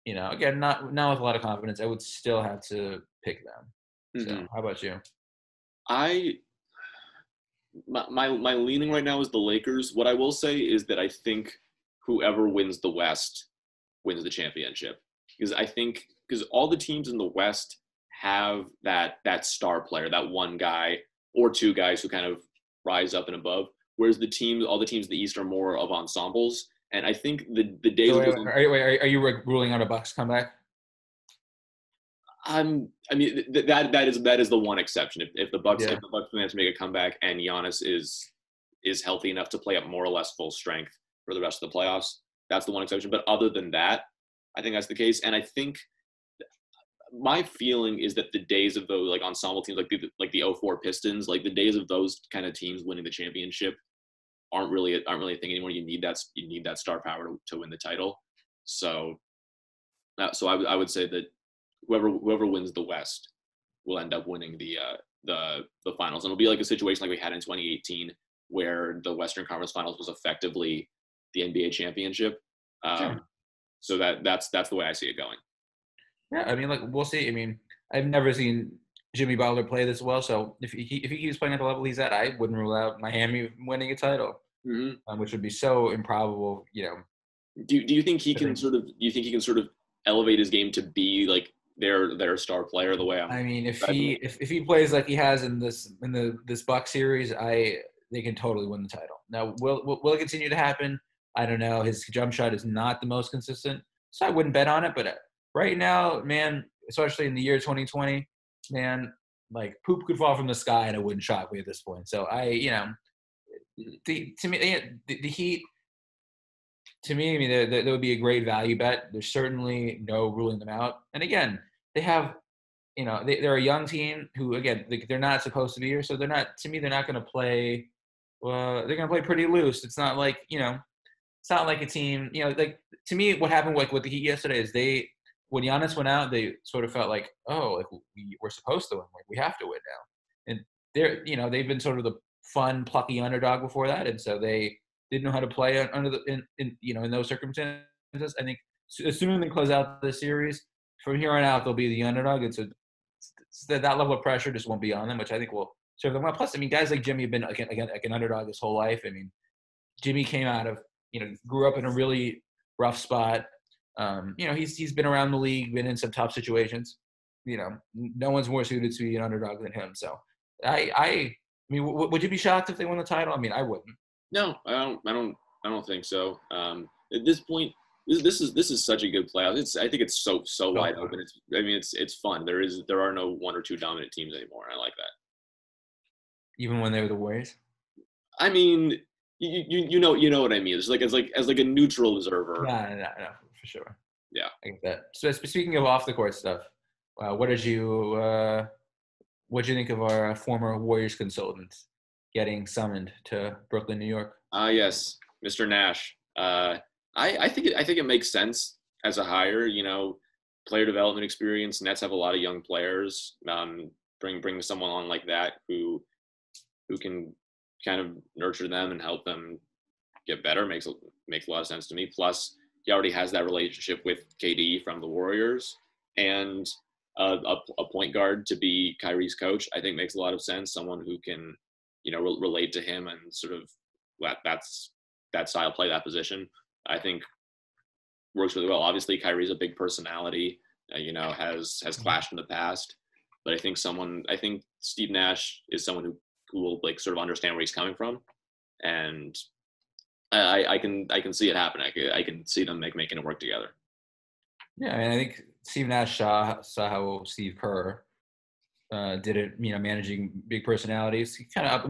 again, not with a lot of confidence. I would still have to pick them. So how about you? My leaning right now is the Lakers. What I will say is that I think whoever wins the West wins the championship because all the teams in the West have that star player, that one guy or 2 guys who kind of rise up and above, whereas all the teams in the East are more of ensembles. And I think the days. So are you ruling out a Bucks comeback? I mean that is the one exception. If the Bucks manage to make a comeback and Giannis is healthy enough to play at more or less full strength for the rest of the playoffs, that's the one exception. But other than that, I think that's the case. And I think my feeling is that the days of those ensemble teams like the 04 Pistons, the days of those kind of teams winning the championship aren't really a thing anymore. You need that star power to win the title. So I would say that whoever wins the West will end up winning the finals. And it'll be like a situation like we had in 2018 where the Western Conference Finals was effectively the NBA championship. Sure. So that's the way I see it going. Yeah, I mean, we'll see. I mean, I've never seen Jimmy Butler play this well. So if he keeps playing at the level he's at, I wouldn't rule out Miami winning a title, which would be so improbable. Do you think he can sort of elevate his game to be like their star player the way I'm I mean, if describing he it? if he plays like he has in this Buck series, they can totally win the title. Now, will it continue to happen? I don't know. His jump shot is not the most consistent, so I wouldn't bet on it. But right now, man, especially in the year 2020, man, like poop could fall from the sky and it wouldn't shock me at this point. So to me, the Heat. To me, I mean, there would be a great value bet. There's certainly no ruling them out. And again, they have, they're a young team who, again, they're not supposed to be here. So they're not, to me, they're not going to play, well, they're going to play pretty loose. It's not like, it's not like a team, like to me, what happened with the Heat yesterday is when Giannis went out, they sort of felt like, oh, like we're supposed to win. Like we have to win now. And they've been sort of the fun, plucky underdog before that. And so they didn't know how to play in those circumstances. I think as soon as they close out the series, from here on out, they'll be the underdog. And so that level of pressure just won't be on them, which I think will serve them well. Plus, I mean, guys like Jimmy have been like an underdog his whole life. I mean, Jimmy came out of, grew up in a really rough spot. He's been around the league, been in some tough situations. No one's more suited to be an underdog than him. So I mean, would you be shocked if they won the title? I mean, I wouldn't. No, I don't think so. At this point, this is such a good playoff. I think it's so wide open. It's fun. There are no one or two dominant teams anymore. I like that. Even when they were the Warriors. I mean, you know what I mean. It's like as a neutral observer. No, for sure. Yeah, I get that. So speaking of off the court stuff, what did you think of our former Warriors consultant getting summoned to Brooklyn, New York? Yes, Mr. Nash. I think it makes sense as a hire. Player development experience. Nets have a lot of young players. Bring someone on like that who can kind of nurture them and help them get better makes a lot of sense to me. Plus, he already has that relationship with KD from the Warriors, and a point guard to be Kyrie's coach, I think makes a lot of sense. Someone who can, relate to him and sort of that style play, that position, I think works really well. Obviously, Kyrie's a big personality, has clashed in the past, but I think Steve Nash is someone who will like sort of understand where he's coming from, and I can see it happen. I can see them making it work together. Yeah, I mean, I think Steve Nash saw how Steve Kerr did it, managing big personalities. He kind of,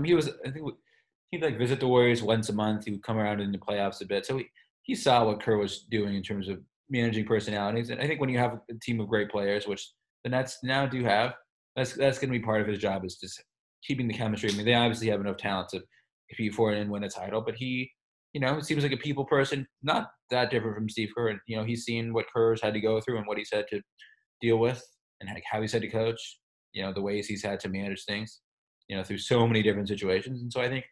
he'd like visit the Warriors once a month. He would come around in the playoffs a bit. So he saw what Kerr was doing in terms of managing personalities. And I think when you have a team of great players, which the Nets now do have, that's going to be part of his job, is just keeping the chemistry. I mean, they obviously have enough talent to compete for it and win a title, but he, seems like a people person, not that different from Steve Kerr. And, he's seen what Kerr's had to go through and what he's had to deal with and how he's had to coach, the ways he's had to manage things, through so many different situations. And so I think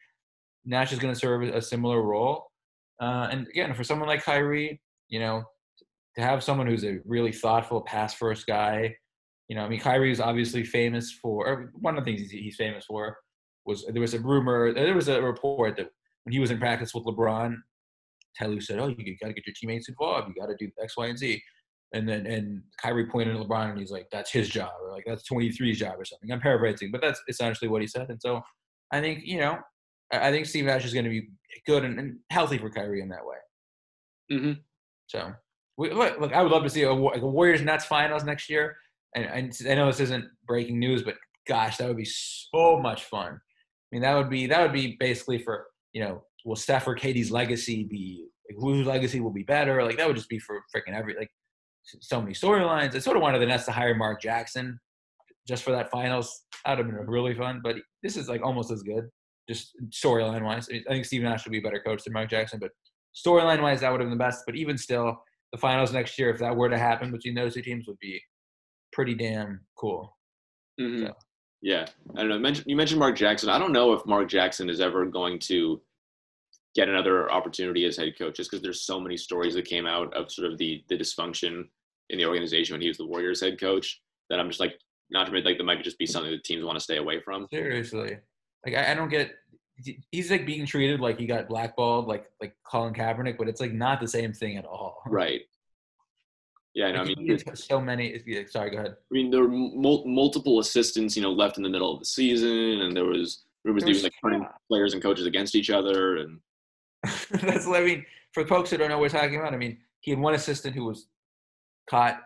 Nash is going to serve a similar role. And again, for someone like Kyrie, to have someone who's a really thoughtful pass-first guy, Kyrie is obviously famous for, or one of the things he's famous for there was a report that when he was in practice with LeBron, Ty said, "Oh, you got to get your teammates involved. You got to do X, Y, and Z." And Kyrie pointed at LeBron and he's like, "That's his job," or like, "That's 23's job," or something. I'm paraphrasing, but that's essentially what he said. And so I think, I think Steve Nash is going to be good and healthy for Kyrie in that way. Mm-hmm. So, look, I would love to see a Warriors Nets finals next year. And I know this isn't breaking news, but gosh, that would be so much fun. I mean, that would be basically for, will Steph or KD's legacy be, like, whose legacy will be better? Like, that would just be for freaking so many storylines. I sort of wanted the Nets to hire Mark Jackson just for that finals. That would have been really fun, but this is like almost as good, just storyline wise. I think Steve Nash would be a better coach than Mark Jackson, but storyline wise, that would have been the best. But even still, the finals next year, if that were to happen between those two teams, would be pretty damn cool. Mm-hmm. So. Yeah, I don't know. You mentioned Mark Jackson. I don't know if Mark Jackson is ever going to get another opportunity as head coach, just because there's so many stories that came out of sort of the dysfunction in the organization when he was the Warriors head coach, that I'm just like, not to admit, like, that might just be something that teams want to stay away from. Seriously, like I don't get. He's like being treated like he got blackballed, like Colin Kaepernick, but it's like not the same thing at all. Right. Yeah, no, I Like mean, he did so many. Sorry, go ahead. I mean, there were multiple assistants, left in the middle of the season, and there was rumors that he was like turning players and coaches against each other, and That's what I mean. For folks who don't know what we're talking about, I mean, he had one assistant who was caught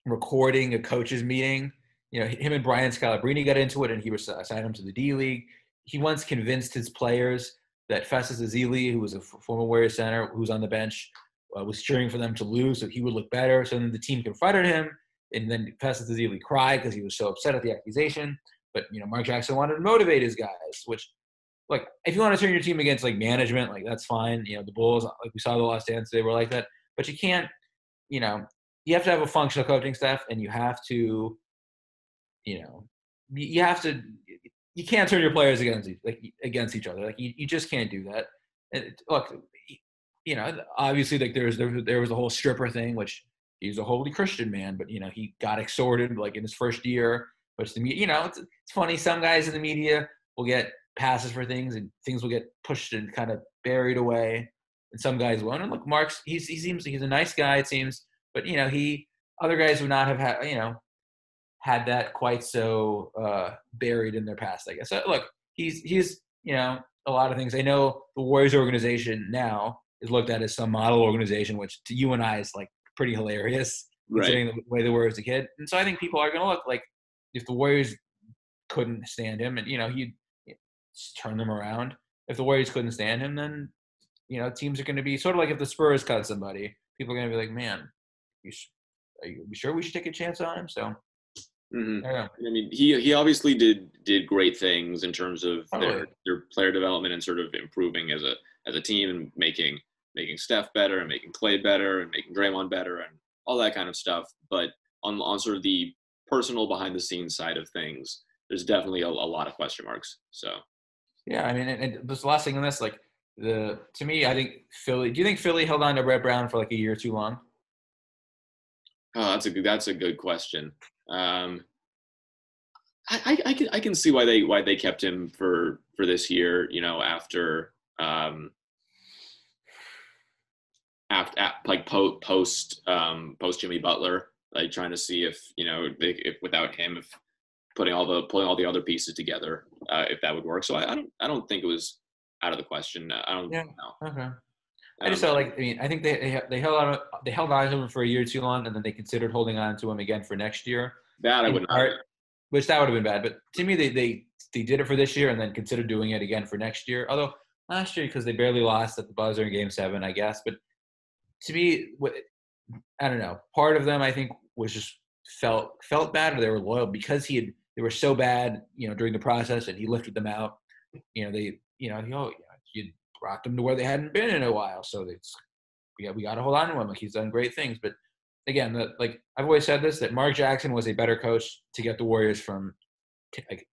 recording a coaches meeting. Him and Brian Scalabrine got into it, and he was assigned him to the D League. He once convinced his players that Festus Ezeli, who was a former Warriors center, who was on the bench, was cheering for them to lose, so he would look better. So then the team confronted him, and then Festus Ezeli cried because he was so upset at the accusation. But Mark Jackson wanted to motivate his guys, which, like, if you want to turn your team against like management, like that's fine. The Bulls, like we saw the Last Dance, they were like that. But you can't, you have to have a functional coaching staff, and you have to, you can't turn your players against each other. Like you just can't do that. And look, obviously, like there was the whole stripper thing, which he's a holy Christian man, but he got extorted like in his first year. Which the media, it's funny. Some guys in the media will get passes for things, and things will get pushed and kind of buried away, and some guys won't. And look, Mark's he seems he's a nice guy, it seems, but other guys would not have had that quite so buried in their past, I guess. So, look, he's a lot of things. I know the Warriors organization now is looked at as some model organization, which to you and I is like pretty hilarious, considering the way they were as a kid. And so I think people are going to look like if the Warriors couldn't stand him, and he'd turn them around. If the Warriors couldn't stand him, then teams are going to be sort of like if the Spurs cut somebody, people are going to be like, man, are you sure we should take a chance on him? So. Mm-hmm. I mean, he obviously did great things in terms of their player development and sort of improving as a team and making Steph better and making Clay better and making Draymond better and all that kind of stuff. But on sort of the personal behind the scenes side of things, there's definitely a lot of question marks. So yeah, I mean, and this last thing on this, like to me, I think Philly. Do you think Philly held on to Brett Brown for like a year too long? Oh, that's a good question. I can see why they kept him for this year. After like post Jimmy Butler, like trying to see if if without him, if putting all the other pieces together, if that would work. So I don't think it was out of the question. I don't know. Okay. I just felt like, I mean, I think they held on to him for a year too long, and then they considered holding on to him again for next year. That I would not. Which that would have been bad. But to me, they did it for this year and then considered doing it again for next year. Although last year, because they barely lost at the buzzer in Game 7, I guess. But to me, I don't know. Part of them, I think, was just felt bad, or they were loyal because they were so bad, during the process, and he lifted them out. He brought them to where they hadn't been in a while. So we got to hold on to him. Like, he's done great things. But again, like I've always said this, that Mark Jackson was a better coach to get the Warriors from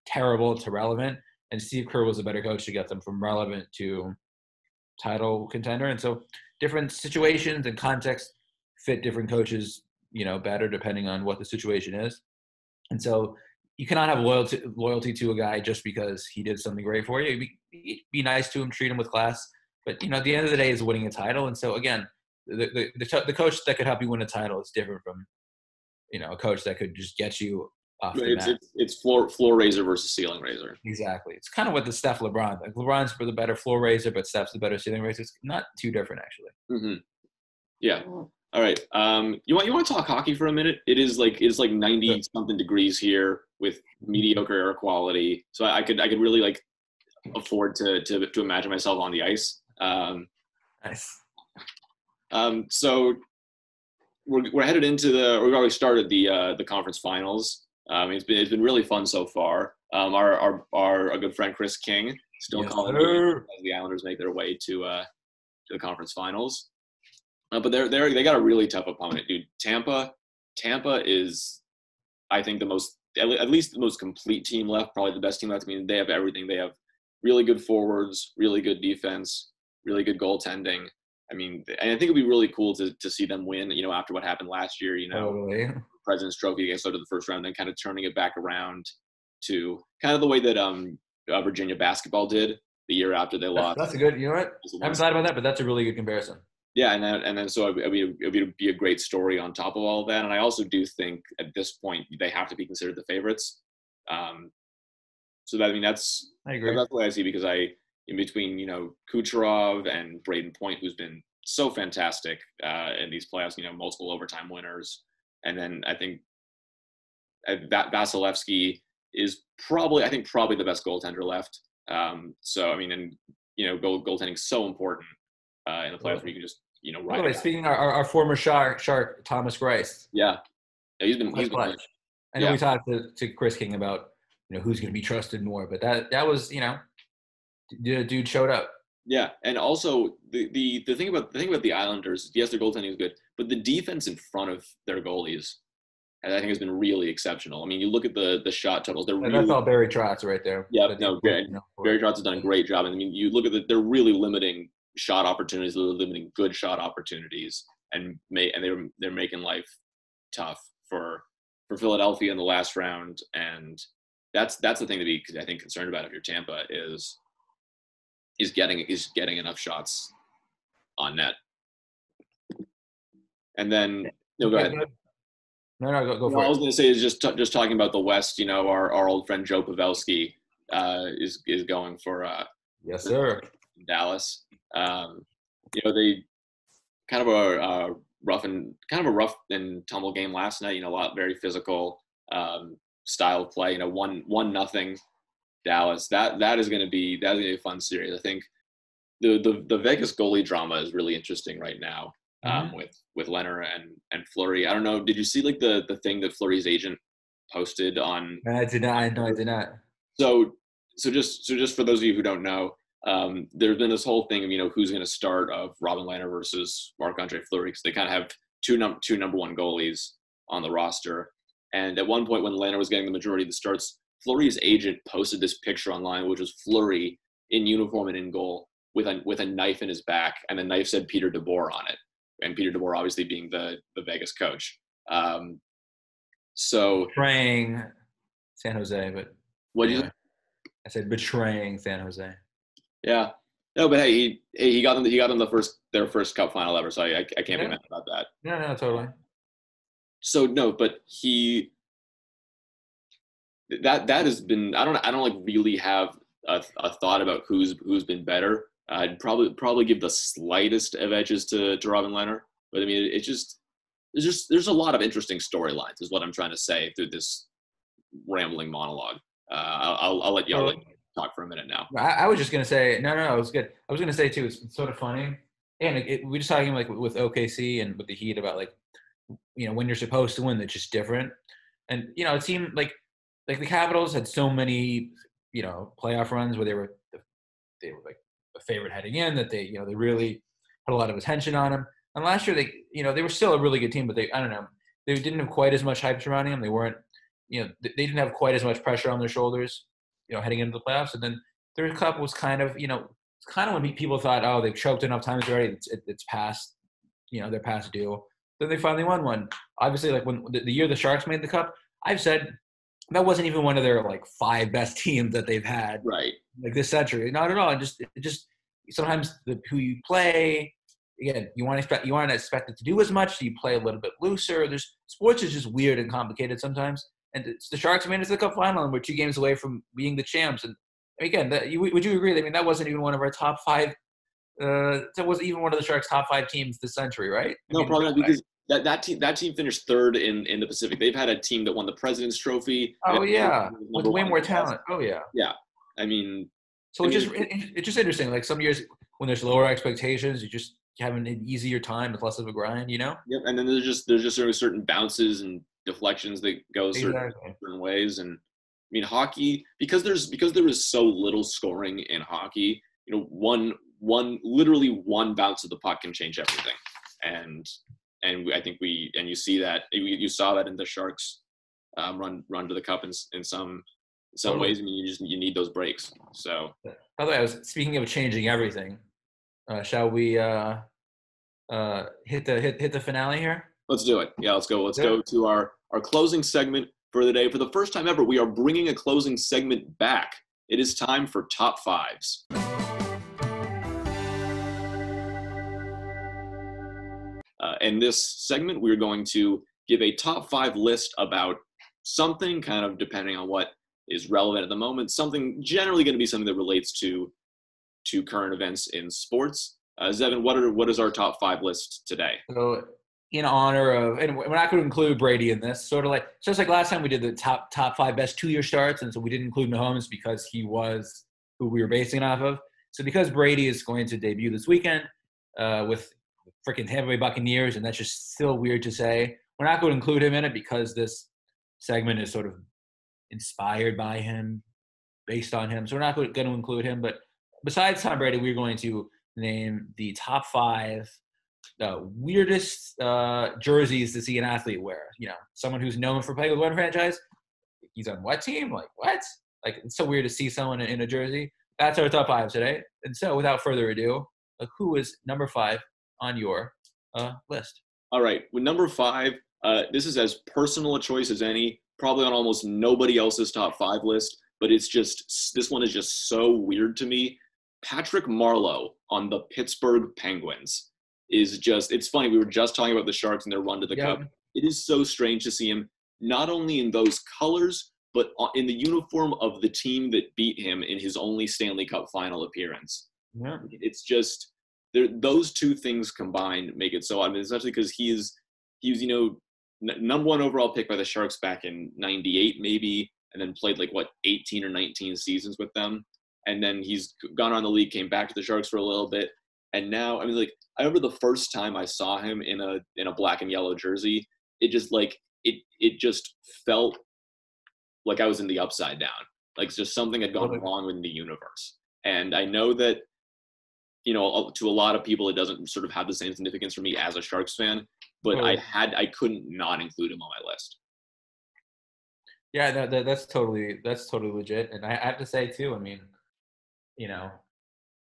terrible to relevant, and Steve Kerr was a better coach to get them from relevant to title contender. And so different situations and contexts fit different coaches, better depending on what the situation is. And so you cannot have loyalty to a guy just because he did something great for you. Be nice to him, treat him with class. But, at the end of the day, is winning a title. And so, again, the coach that could help you win a title is different from, a coach that could just get you off the mat. It's floor raiser versus ceiling raiser. Exactly. It's kind of what the Steph LeBron. Like LeBron's the better floor raiser, but Steph's the better ceiling raiser. It's not too different, actually. Mm-hmm. Yeah. All right. You want to talk hockey for a minute? It's like 90 something degrees here with mediocre air quality. So I could really like afford to imagine myself on the ice. Nice. So we're headed into we've already started the conference finals. It's been really fun so far. Our good friend Chris King still calling as the Islanders make their way to the conference finals. But they got a really tough opponent, dude. Tampa is, I think, at least the most complete team left, probably the best team left. I mean, they have everything. They have really good forwards, really good defense, really good goaltending. I mean, and I think it'd be really cool to see them win, after what happened last year, Totally. President's Trophy against to the first round, then kind of turning it back around to kind of the way that Virginia basketball did the year after they lost. That's a good. You know what? I haven't thought about that, but that's a really good comparison. Yeah, and then so it would be a great story on top of all of that. And I also do think at this point they have to be considered the favorites. So that, I mean, I agree. that's the way I see, because in between, Kucherov and Braden Point, who's been so fantastic in these playoffs, multiple overtime winners. And then I think Vasilevsky is probably the best goaltender left. So, I mean, and, goaltending is so important in the playoffs where you can just, By the way, speaking of our former Shark, Thomas Greiss. Yeah. He's been clutch. I know we talked to Chris King about, who's going to be trusted more, but that was, the dude showed up. Yeah, and also the thing about the Islanders, yes, their goaltending is good, but the defense in front of their goalies, I think, has been really exceptional. I mean, you look at the shot totals; that's all Barry Trotz right there. Yeah, no, Barry Trotz has done a great job. And I mean, you look at they're really limiting shot opportunities, they're limiting good shot opportunities, and they're making life tough for Philadelphia in the last round. And that's the thing to be, I think, concerned about if you're Tampa is getting enough shots on net. And then no, go ahead. No, go for it. I was going to say is just talking about the West. Our old friend Joe Pavelski is going for yes, sir, Dallas. They kind of a rough and tumble game last night. A lot very physical style of play. 1-0 Dallas. That is going to be a fun series. I think the Vegas goalie drama is really interesting right now. With Leonard and Fleury. I don't know. Did you see the thing that Fleury's agent posted on? I did not. No, I did not. So just for those of you who don't know, there's been this whole thing of who's going to start of Robin Lehner versus Marc-Andre Fleury, because they kind of have two number one goalies on the roster. And at one point when Lehner was getting the majority of the starts, Fleury's agent posted this picture online, which was Fleury in uniform and in goal with a knife in his back, and the knife said Peter DeBoer on it. And Peter DeBoer obviously being the Vegas coach. So betraying San Jose, but what do you? I said betraying San Jose. Yeah, no, but hey, he got them their first Cup final ever, so I can't be mad about that. No, totally. So no, but that has been, I don't really have a thought about who's been better. I'd probably give the slightest of edges to Robin Lehner, but I mean, there's a lot of interesting storylines, is what I'm trying to say through this rambling monologue. I'll let you talk for a minute now. I was just gonna say no, it was good. I was gonna say too, it's sort of funny, and we're just talking with OKC and with the Heat about when you're supposed to win, that's just different. And it seemed like the Capitals had so many playoff runs where they were like a favorite heading in, that they really had a lot of attention on them. And last year they were still a really good team, but they didn't have quite as much hype surrounding them. They weren't they didn't have quite as much pressure on their shoulders heading into the playoffs. And then their Cup was kind of it's kind of when people thought, oh, they've choked enough times already, it's past they're past due. Then they finally won one. Obviously, when the year the Sharks made the Cup, I've said that wasn't even one of their 5 best teams that they've had this century. Not at all. It just sometimes who you play, again, you want to expect it to do as much, so you play a little bit looser. Sports is just weird and complicated sometimes. And the Sharks made it to the Cup final, and we're 2 games away from being the champs. And again, would you agree? I mean, that wasn't even one of our top 5. That wasn't even one of the Sharks' top 5 teams this century, right? No, probably not, because that team finished 3rd in the Pacific. They've had a team that won the President's Trophy. Oh yeah, with way more talent. Oh yeah. Yeah, I mean. So it's just interesting. Some years when there's lower expectations, you have an easier time with less of a grind. Yep, and then there's just certain bounces and deflections that go certain ways. And I mean, hockey, because there is so little scoring in hockey. Literally one bounce of the puck can change everything. And I think you see that, you saw that in the Sharks run to the Cup in some ways. I mean, you need those breaks. So by the way, I was speaking of changing everything. Shall we hit the finale here? Let's do it. Yeah, let's go to our closing segment for the day. For the first time ever, we are bringing a closing segment back. It is time for Top Fives. In this segment, we're going to give a top 5 list about something, kind of depending on what is relevant at the moment, something generally going to be something that relates to current events in sports. Zevan, what is our top 5 list today? So in honor of, and we're not going to include Brady in this, sort of like, just like last time we did the top 5 best 2-year starts, and so we didn't include Mahomes because he was who we were basing it off of. So because Brady is going to debut this weekend with freaking Tampa Bay Buccaneers, and that's just still weird to say, we're not going to include him in it because this segment is sort of inspired by him, based on him. So we're not going to include him. But besides Tom Brady, we're going to name the top 5 weirdest jerseys to see an athlete wear. You know, someone who's known for playing with one franchise. He's on what team? Like, what? Like, it's so weird to see someone in a jersey. That's our top 5 today. And so without further ado, who is number 5 on your list? All right. With number 5, this is as personal a choice as any, probably on almost nobody else's top 5 list, but it's just, this one is just so weird to me. Patrick Marleau on the Pittsburgh Penguins is just, it's funny. We were just talking about the Sharks and their run to the Cup. It is so strange to see him not only in those colors, but in the uniform of the team that beat him in his only Stanley Cup final appearance. Yeah. It's just, those two things combined make it so, I mean, especially because he was, you know, number 1 overall pick by the Sharks back in 98 maybe, and then played like, 18 or 19 seasons with them. And then he's gone around the league, came back to the Sharks for a little bit. And now, I mean, like, I remember the first time I saw him in a black and yellow jersey, it just it just felt like I was in the upside down. Like just something had gone wrong in the universe. And I know that, you know, to a lot of people, it doesn't sort of have the same significance for me as a Sharks fan, but I couldn't not include him on my list. Yeah, that's totally legit. And I have to say too, I mean, you know,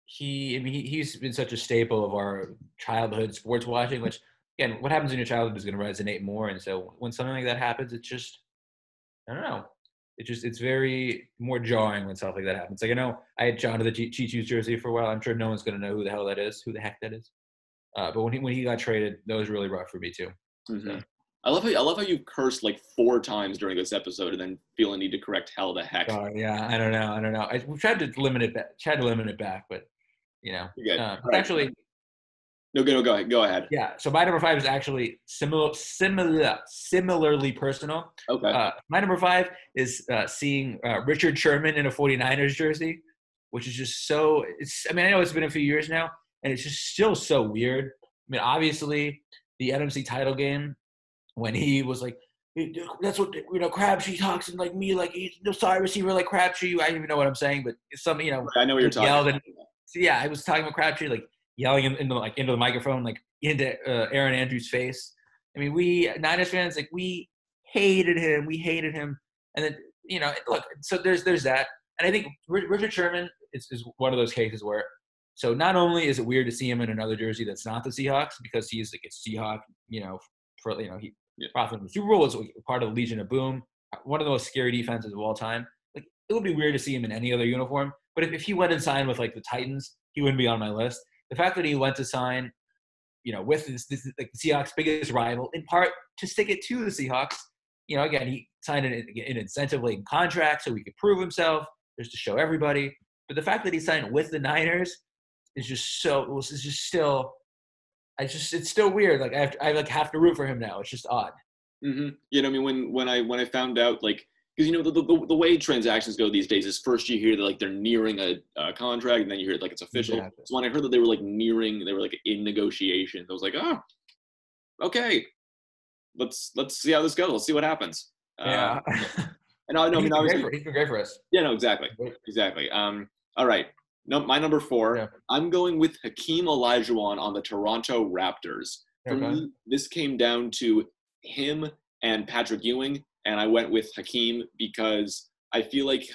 he's been such a staple of our childhood sports watching, which again, what happens in your childhood is going to resonate more. And so when something like that happens, it's just, I don't know. It's very more jarring when stuff like that happens. Like, I know I had John to the Chi-Chu's jersey for a while. I'm sure no one's going to know who the heck that is. But when he got traded, that was really rough for me too. Mm-hmm. So. I love how you cursed like 4 times during this episode and then feel a need to correct hell the heck. Yeah, I don't know. We tried to limit it back, but you know, actually. No, go ahead. Yeah, so my number 5 is actually similarly personal. Okay. My number 5 is seeing Richard Sherman in a 49ers jersey, which is just so. I know it's been a few years now, and it's just still so weird. I mean, obviously, the NFC title game when he was like, that's what, you know, Crabtree talks and like me, like he's no sorry receiver like Crabtree. I don't even know what I'm saying, but it's something, you know. I know what you're talking about. So yeah, I was talking about Crabtree, like yelling into the microphone, like into Aaron Andrews' face. I mean, we Niners fans, like we hated him, and then, you know, look. So there's that, and I think Richard Sherman is one of those cases where. So not only is it weird to see him in another jersey that's not the Seahawks because he's like a Seahawk, you know, for, you know, he profit from the Super Bowl, is part of the Legion of Boom, one of the most scary defenses of all time. Like, it would be weird to see him in any other uniform, but if he went and signed with like the Titans, he wouldn't be on my list. The fact that he went to sign, you know, with this like the Seahawks' biggest rival, in part to stick it to the Seahawks. You know, again, he signed an incentive-laden contract so he could prove himself, just to show everybody. But the fact that he signed with the Niners is just so. It's just still. It's still weird. Like I have to root for him now. It's just odd. Mm-hmm. You know, I mean, when I found out, like, because, you know, the way transactions go these days is first you hear that like they're nearing a contract, and then you hear like it's official. Exactly. So when I heard that they were like in negotiations, I was like, oh, okay, let's see how this goes. Let's see what happens. Yeah. And I know, he's been great for us. Yeah, no, exactly. All right. No, my number 4. Yeah. I'm going with Hakeem Olajuwon on the Toronto Raptors. For me, this came down to him and Patrick Ewing, and I went with Hakeem because I feel like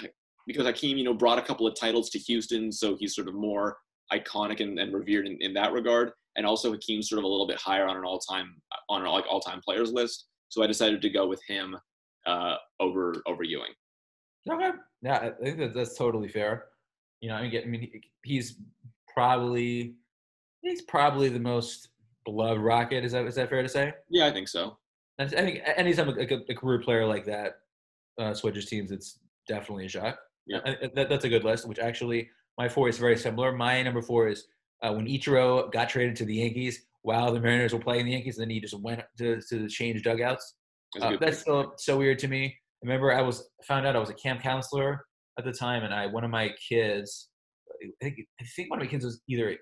Hakeem, you know, brought a couple of titles to Houston, so he's sort of more iconic and revered in that regard. And also Hakeem's sort of a little bit higher on an all-time players list. So I decided to go with him over Ewing. Okay. Yeah, I think that's totally fair. I mean, probably he's probably the most beloved Rocket. Is that fair to say? Yeah, I think so. I think anytime a career player like that switches teams, it's definitely a shock. Yeah. That's a good list. Which actually, my 4 is very similar. My number 4 is when Ichiro got traded to the Yankees while the Mariners were playing the Yankees, and then he just went to change dugouts. That's still so weird to me. I remember found out I was a camp counselor at the time, and one of my kids, I think one of my kids was I think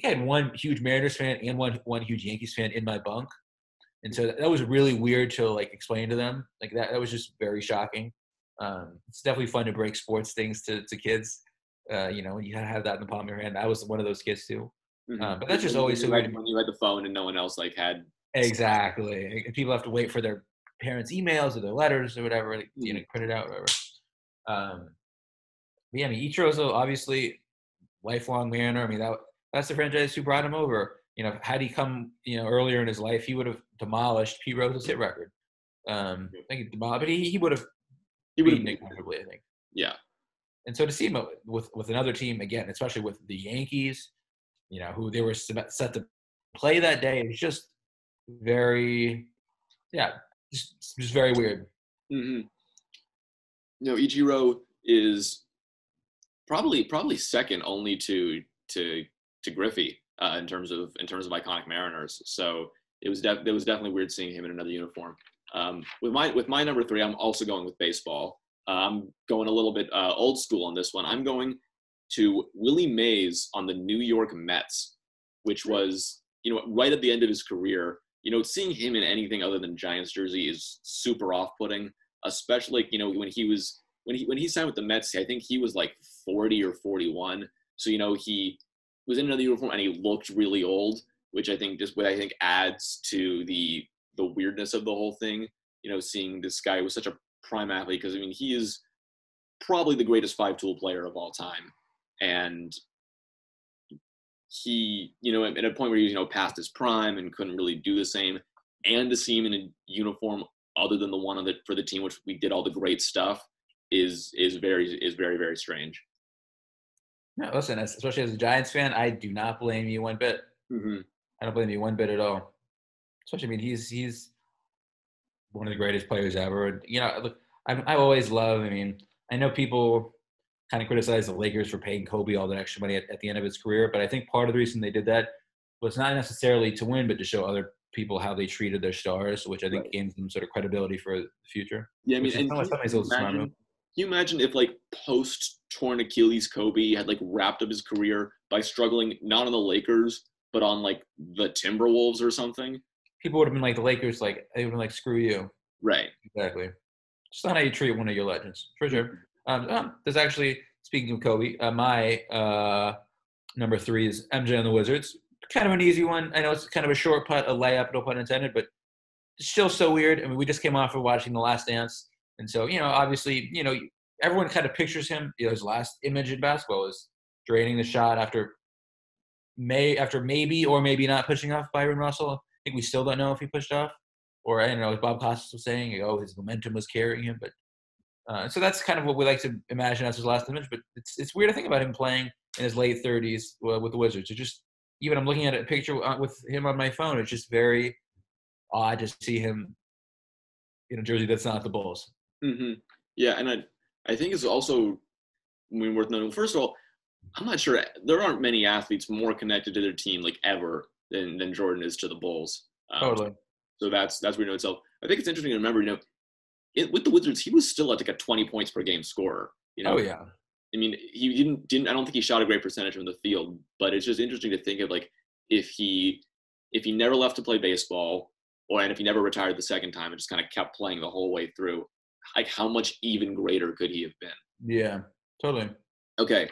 I had one huge Mariners fan and one huge Yankees fan in my bunk. And so that was really weird to like explain to them. Like that was just very shocking. It's definitely fun to break sports things to kids. You gotta have that in the palm of your hand. I was one of those kids too. Mm-hmm. But that's just always so weird. When you had the phone and no one else like had. Exactly. And people have to wait for their parents' emails or their letters or whatever, print it out or whatever. But yeah, I mean, Ichiro's obviously lifelong Mariner. I mean, that's the franchise who brought him over. Had he come, earlier in his life, he would have demolished Pete Rose's hit record. I think he demolished, but he would have beaten it comfortably, I think. Yeah. And so to see him with another team again, especially with the Yankees, who they were set to play that day, it's just very, just very weird. Mm-hmm. Ichiro is probably second only to Griffey in terms of iconic Mariners. So it was definitely weird seeing him in another uniform. With my number 3, I'm also going with baseball. I'm going a little bit old school on this one. I'm going to Willie Mays on the New York Mets, which was right at the end of his career. Seeing him in anything other than Giants jersey is super off-putting, especially when he signed with the Mets. I think he was like 40 or 41. So he was in another uniform and he looked really old, which I think adds to the weirdness of the whole thing. Seeing this guy was such a prime athlete, because he is probably the greatest 5-tool player of all time, and he at a point where he was past his prime and couldn't really do the same, and to see him in a uniform other than the one for the team which we did all the great stuff is very, very strange. No, listen, especially as a Giants fan, I do not blame you one bit. Mm-hmm. I don't blame you one bit at all. Especially, he's one of the greatest players ever. Look, I always love. I know people kind of criticize the Lakers for paying Kobe all that extra money at the end of his career, but I think part of the reason they did that was not necessarily to win, but to show other people how they treated their stars, which I think gains them sort of credibility for the future. Yeah, can you imagine if post torn Achilles Kobe had wrapped up his career by struggling not on the Lakers but on the Timberwolves or something? People would have been like the Lakers, they would have been screw you. Right. Exactly. Just not how you treat one of your legends, for sure. There's actually, speaking of Kobe, my number 3 is MJ on the Wizards. Kind of an easy one. I know it's kind of a short putt, a layup, no pun intended, but it's still so weird. We just came off of watching The Last Dance. And so, obviously, everyone kind of pictures him, his last image in basketball is draining the shot after maybe or maybe not pushing off Byron Russell. I think we still don't know if he pushed off. Or, I don't know, as Bob Costas was saying, his momentum was carrying him. But so that's kind of what we like to imagine as his last image. But it's weird to think about him playing in his late 30s with the Wizards. It just, even I'm looking at a picture with him on my phone, it's just very odd to see him in a jersey that's not the Bulls. Mm-hmm. Yeah, and I think it's also worth noting. First of all, I'm not sure there aren't many athletes more connected to their team ever than Jordan is to the Bulls. Totally. So that's weird in itself. I think it's interesting to remember. With the Wizards, he was still at a 20 points per game scorer. Oh yeah. He didn't. I don't think he shot a great percentage from the field, but it's just interesting to think of if he never left to play baseball, and if he never retired the second time and just kind of kept playing the whole way through, how much even greater could he have been? Yeah, totally. Okay,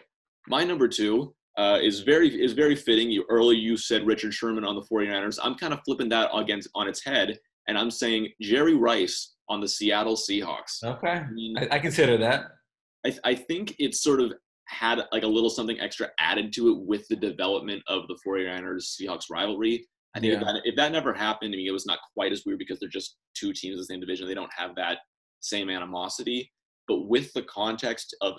my number 2 is very fitting. Earlier you said Richard Sherman on the 49ers. I'm kind of flipping that on its head, and I'm saying Jerry Rice on the Seattle Seahawks. Okay, I consider that. I think it sort of had a little something extra added to it with the development of the 49ers Seahawks rivalry. I think if that never happened, I mean, it was not quite as weird because they're just two teams in the same division. They don't have that same animosity. But with the context of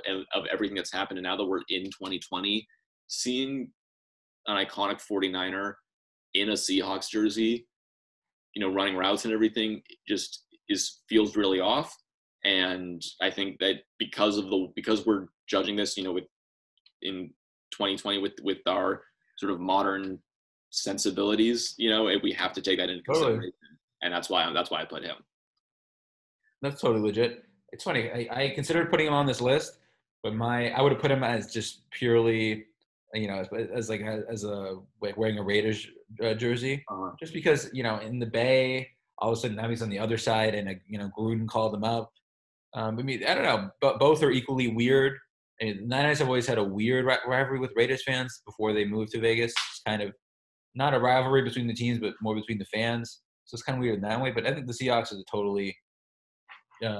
everything that's happened, and now that we're in 2020, seeing an iconic 49er in a Seahawks jersey, running routes and everything just feels really off. And I think that because we're judging this, in 2020 with our sort of modern sensibilities, we have to take that into consideration. Totally. And that's why I put him. That's totally legit. It's funny. I considered putting him on this list, but I would have put him as just purely, as wearing a Raiders jersey, just because in the Bay, all of a sudden now he's on the other side, and Gruden called him up. I mean, I don't know, but both are equally weird. And the Niners have always had a weird rivalry with Raiders fans before they moved to Vegas. It's kind of not a rivalry between the teams, but more between the fans. So it's kind of weird in that way. But I think the Seahawks is a totally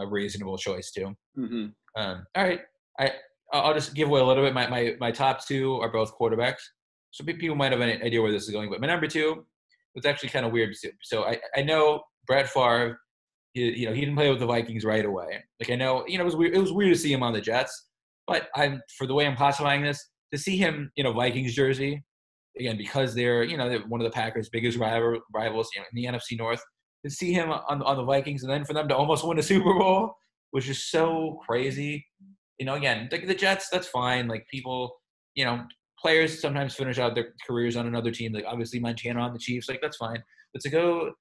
reasonable choice too. Mm-hmm. All right, I'll just give away a little bit. My top two are both quarterbacks, so people might have an idea where this is going. But my number two was actually kind of weird. So I know Brett Favre. He didn't play with the Vikings right away. Like I know, it was weird. It was weird to see him on the Jets, but for the way I'm classifying this, to see him in a Vikings jersey, again because they're one of the Packers' biggest rivals, in the NFC North. To see him on the Vikings and then for them to almost win a Super Bowl was just so crazy. Again, the Jets, that's fine. Like people, players sometimes finish out their careers on another team. Like obviously Montana on the Chiefs, like that's fine. But to go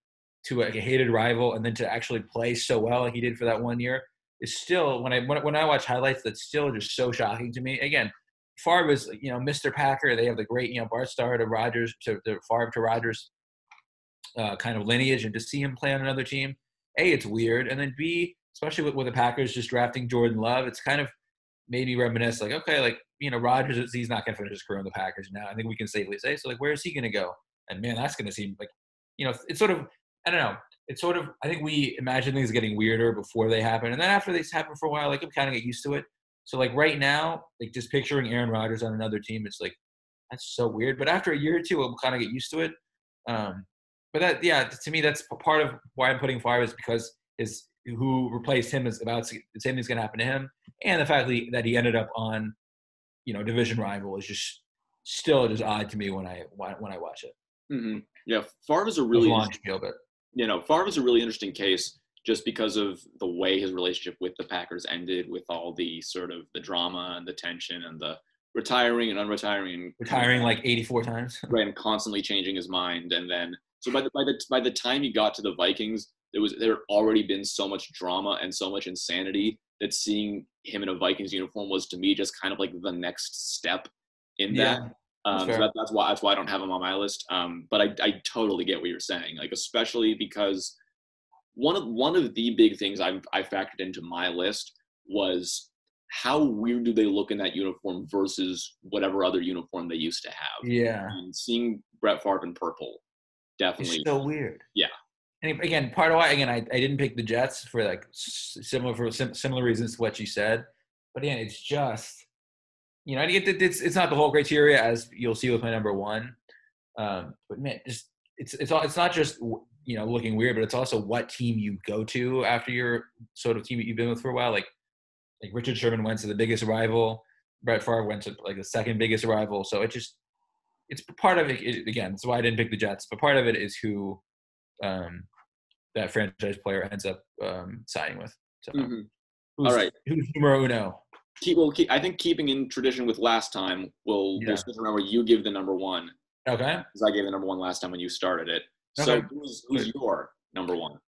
to a hated rival and then to actually play so well like he did for that 1 year is still, when I watch highlights, that's still just so shocking to me. Again, Favre was, Mr. Packer. They have the great, Bart Starr to Rodgers to Favre to Rodgers kind of lineage, and to see him play on another team, A, it's weird, and then B, especially with the Packers just drafting Jordan Love, it's kind of made me reminisce, like, okay, like, Rodgers, he's not going to finish his career on the Packers now. I think we can safely say, so, like, where is he going to go? And, man, that's going to seem like, it's sort of, I don't know, it's sort of, I think we imagine things getting weirder before they happen, and then after they happen for a while, like, we kind of get used to it. So, like, right now, like, just picturing Aaron Rodgers on another team, it's like, that's so weird. But after a year or two, we'll kind of get used to it. But that, yeah, to me, that's part of why I'm putting Favre, is because who replaced him is about the same thing's going to happen to him, and the fact that he ended up on, division rival is just still just odd to me when I watch it. Mm-hmm. Yeah, Favre is a really Favre is a really interesting case just because of the way his relationship with the Packers ended, with all the sort of the drama and the tension and the retiring and unretiring, retiring like 84 times, right, and constantly changing his mind, and then. So by the time he got to the Vikings, there had already been so much drama and so much insanity that seeing him in a Vikings uniform was, to me, just kind of like the next step in that. So that's why I don't have him on my list. But I totally get what you're saying, like especially because one of the big things I factored into my list was how weird do they look in that uniform versus whatever other uniform they used to have. Yeah, and seeing Brett Favre in purple. Definitely. It's so weird. Yeah. And again, part of why, I didn't pick the Jets for like similar reasons to what you said. But again, it's just, it's not the whole criteria, as you'll see with my number one. But man, it's not just, looking weird, but it's also what team you go to after your sort of team that you've been with for a while. Like Richard Sherman went to the biggest rival. Brett Favre went to like the second biggest rival. So it's part of it. Again, that's why I didn't pick the Jets. But part of it is who that franchise player ends up signing with. So, all right, who's numero uno? I think keeping in tradition with last time, we'll just remember you give the number one. Okay. Because I gave the number one last time when you started it. So okay. who's your number one?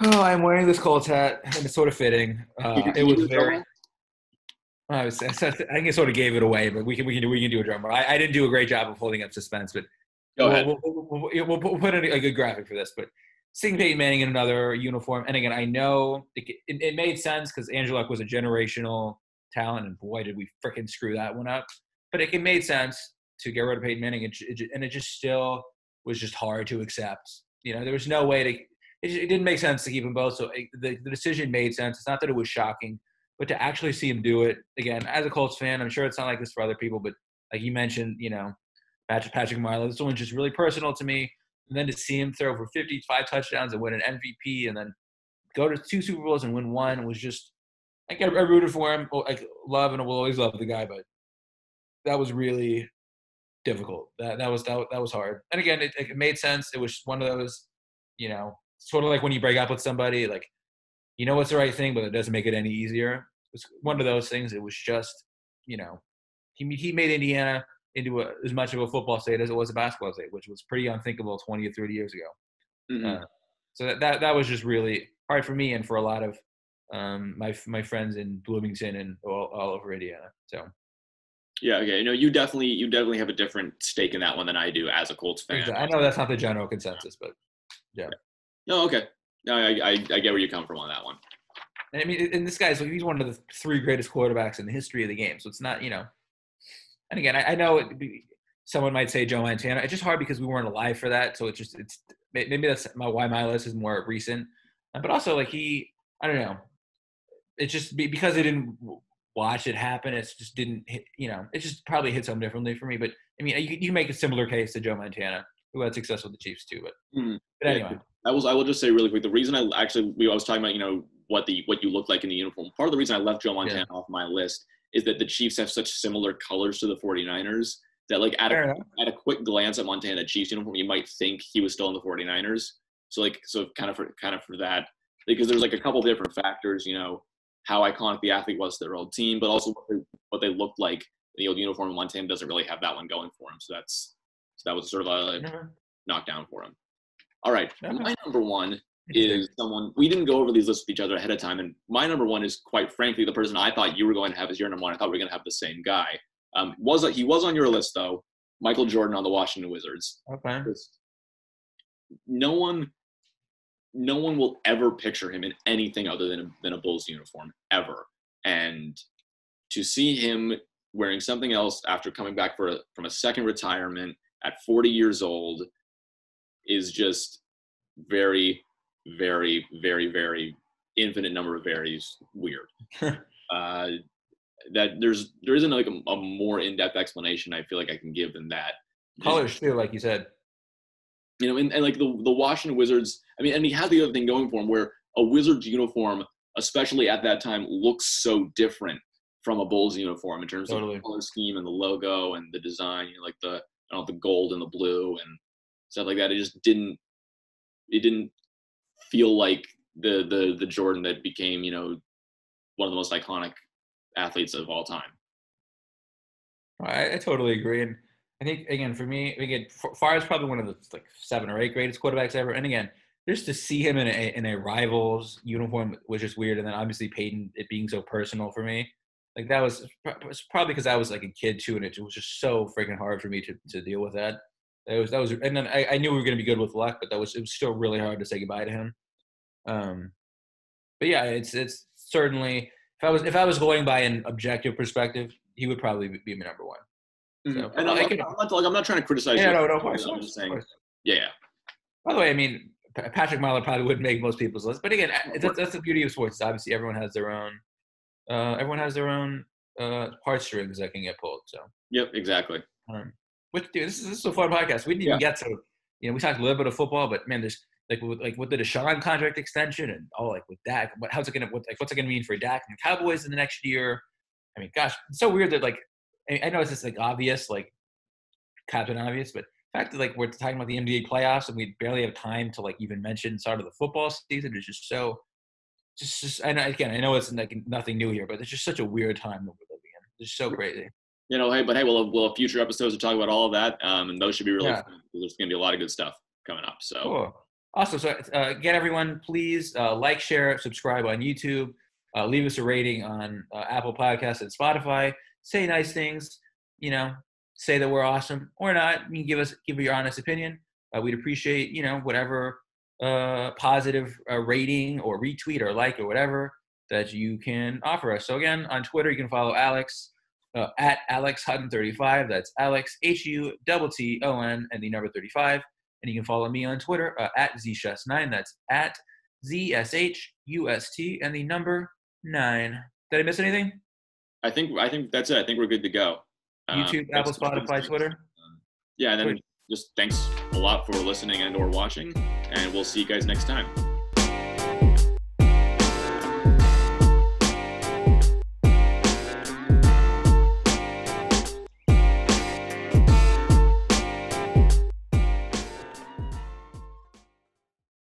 Oh, I'm wearing this Colts hat, and it's sort of fitting. It was very. I think I sort of gave it away, but we can do a drum roll. I didn't do a great job of holding up suspense, but go ahead. We'll put in a good graphic for this. But seeing Peyton Manning in another uniform, and again, I know it made sense because Andrew Luck was a generational talent, and boy, did we freaking screw that one up. But it made sense to get rid of Peyton Manning, and it just still was just hard to accept. There was no way to. It didn't make sense to keep them both. So the decision made sense. It's not that it was shocking. But to actually see him do it, again, as a Colts fan, I'm sure it's not like this for other people, but like you mentioned, Patrick Marleau. This one's just really personal to me. And then to see him throw for 55 touchdowns and win an MVP and then go to 2 Super Bowls and win one was just – I rooted for him. I love and will always love the guy, but that was really difficult. That was hard. And again, it made sense. It was one of those, sort of like when you break up with somebody, like, what's the right thing, but it doesn't make it any easier. It's one of those things. It was just, he made Indiana into as much of a football state as it was a basketball state, which was pretty unthinkable 20 or 30 years ago. Mm-hmm. So that was just really hard for me and for a lot of my friends in Bloomington and all over Indiana. So. Yeah, okay. You definitely have a different stake in that one than I do as a Colts fan. Exactly. I know that's not the general consensus, but yeah. No, okay. No, I get where you come from on that one. And I mean, and this guy's he's one of the 3 greatest quarterbacks in the history of the game. So it's not, And again, I know someone might say Joe Montana. It's just hard because we weren't alive for that. So it's maybe that's why my list is more recent. But also, like I don't know. It's just because I didn't watch it happen. It just didn't hit, it just probably hits home differently for me. But I mean, you make a similar case to Joe Montana, who had success with the Chiefs too. But anyway. I will just say really quick, the reason I was talking about, what you look like in the uniform. Part of the reason I left Joe Montana off my list is that the Chiefs have such similar colors to the 49ers that like at a quick glance at Montana Chiefs uniform, you might think he was still in the 49ers. So kind of for that, because there's like a couple different factors, how iconic the athlete was to their old team, but also what they looked like in the old uniform. Montana doesn't really have that one going for him. So that was sort of a knockdown for him. All right. My number one is someone – we didn't go over these lists with each other ahead of time, and my number one is, quite frankly, the person I thought you were going to have as your number one. I thought we were going to have the same guy. He was on your list, though, Michael Jordan on the Washington Wizards. Okay. No one will ever picture him in anything other than a Bulls uniform, ever. And to see him wearing something else after coming back from a second retirement at 40 years old is just very, very, very, very infinite number of varies weird. That there isn't like a more in-depth explanation I feel like I can give than that. Colors too, like you said. And like the Washington Wizards, I mean, and he has the other thing going for him where a Wizards uniform, especially at that time, looks so different from a Bulls uniform in terms of the color scheme and the logo and the design, like the gold and the blue and stuff like that. It just didn't feel like the Jordan that became, one of the most iconic athletes of all time. I totally agree. And I think, again, for me, Favre is probably one of the 7 or 8 greatest quarterbacks ever. And again, just to see him in a rival's uniform was just weird. And then obviously Peyton, it being so personal for me, like that was probably because I was like a kid too, and it was just so freaking hard for me to deal with that. That was, and then I knew we were going to be good with luck, but it was still really hard to say goodbye to him. But yeah, it's certainly if I was going by an objective perspective, he would probably be my number one. So, and I'm not trying to criticize you. No, of course. I'm just saying, yeah. By the way, I mean, Patrick Marleau probably wouldn't make most people's list, but again, that's the beauty of sports. Obviously, everyone has their own. Heartstrings that can get pulled. So. Yep, exactly. This is a fun podcast. We didn't even get to, we talked a little bit of football, but man, there's with the Deshaun contract extension and with Dak, what's it gonna mean for Dak and the Cowboys in the next year? I mean, gosh, it's so weird that I know it's just obvious, Captain Obvious, but the fact that we're talking about the NBA playoffs and we barely have time to even mention start of the football season is just so. And again, I know it's nothing new here, but it's just such a weird time that we're living in. It's just so crazy. We'll have future episodes to talk about all of that, and those should be really fun. There's going to be a lot of good stuff coming up. So cool. Awesome. So again, everyone, please like, share, subscribe on YouTube. Leave us a rating on Apple Podcasts and Spotify. Say nice things. Say that we're awesome or not. You can give your honest opinion. We'd appreciate whatever positive rating or retweet or or whatever that you can offer us. So again, on Twitter, you can follow Alex at AlexHutton35. That's Alex HUTTON and the number 35. And you can follow me on Twitter at ZShust9. That's at ZSHUST and the number 9. Did I miss anything? I think that's it. I think we're good to go. YouTube, Apple, Spotify, Twitter. Yeah, and then Sweet. just thanks a lot for listening and or watching, and we'll see you guys next time.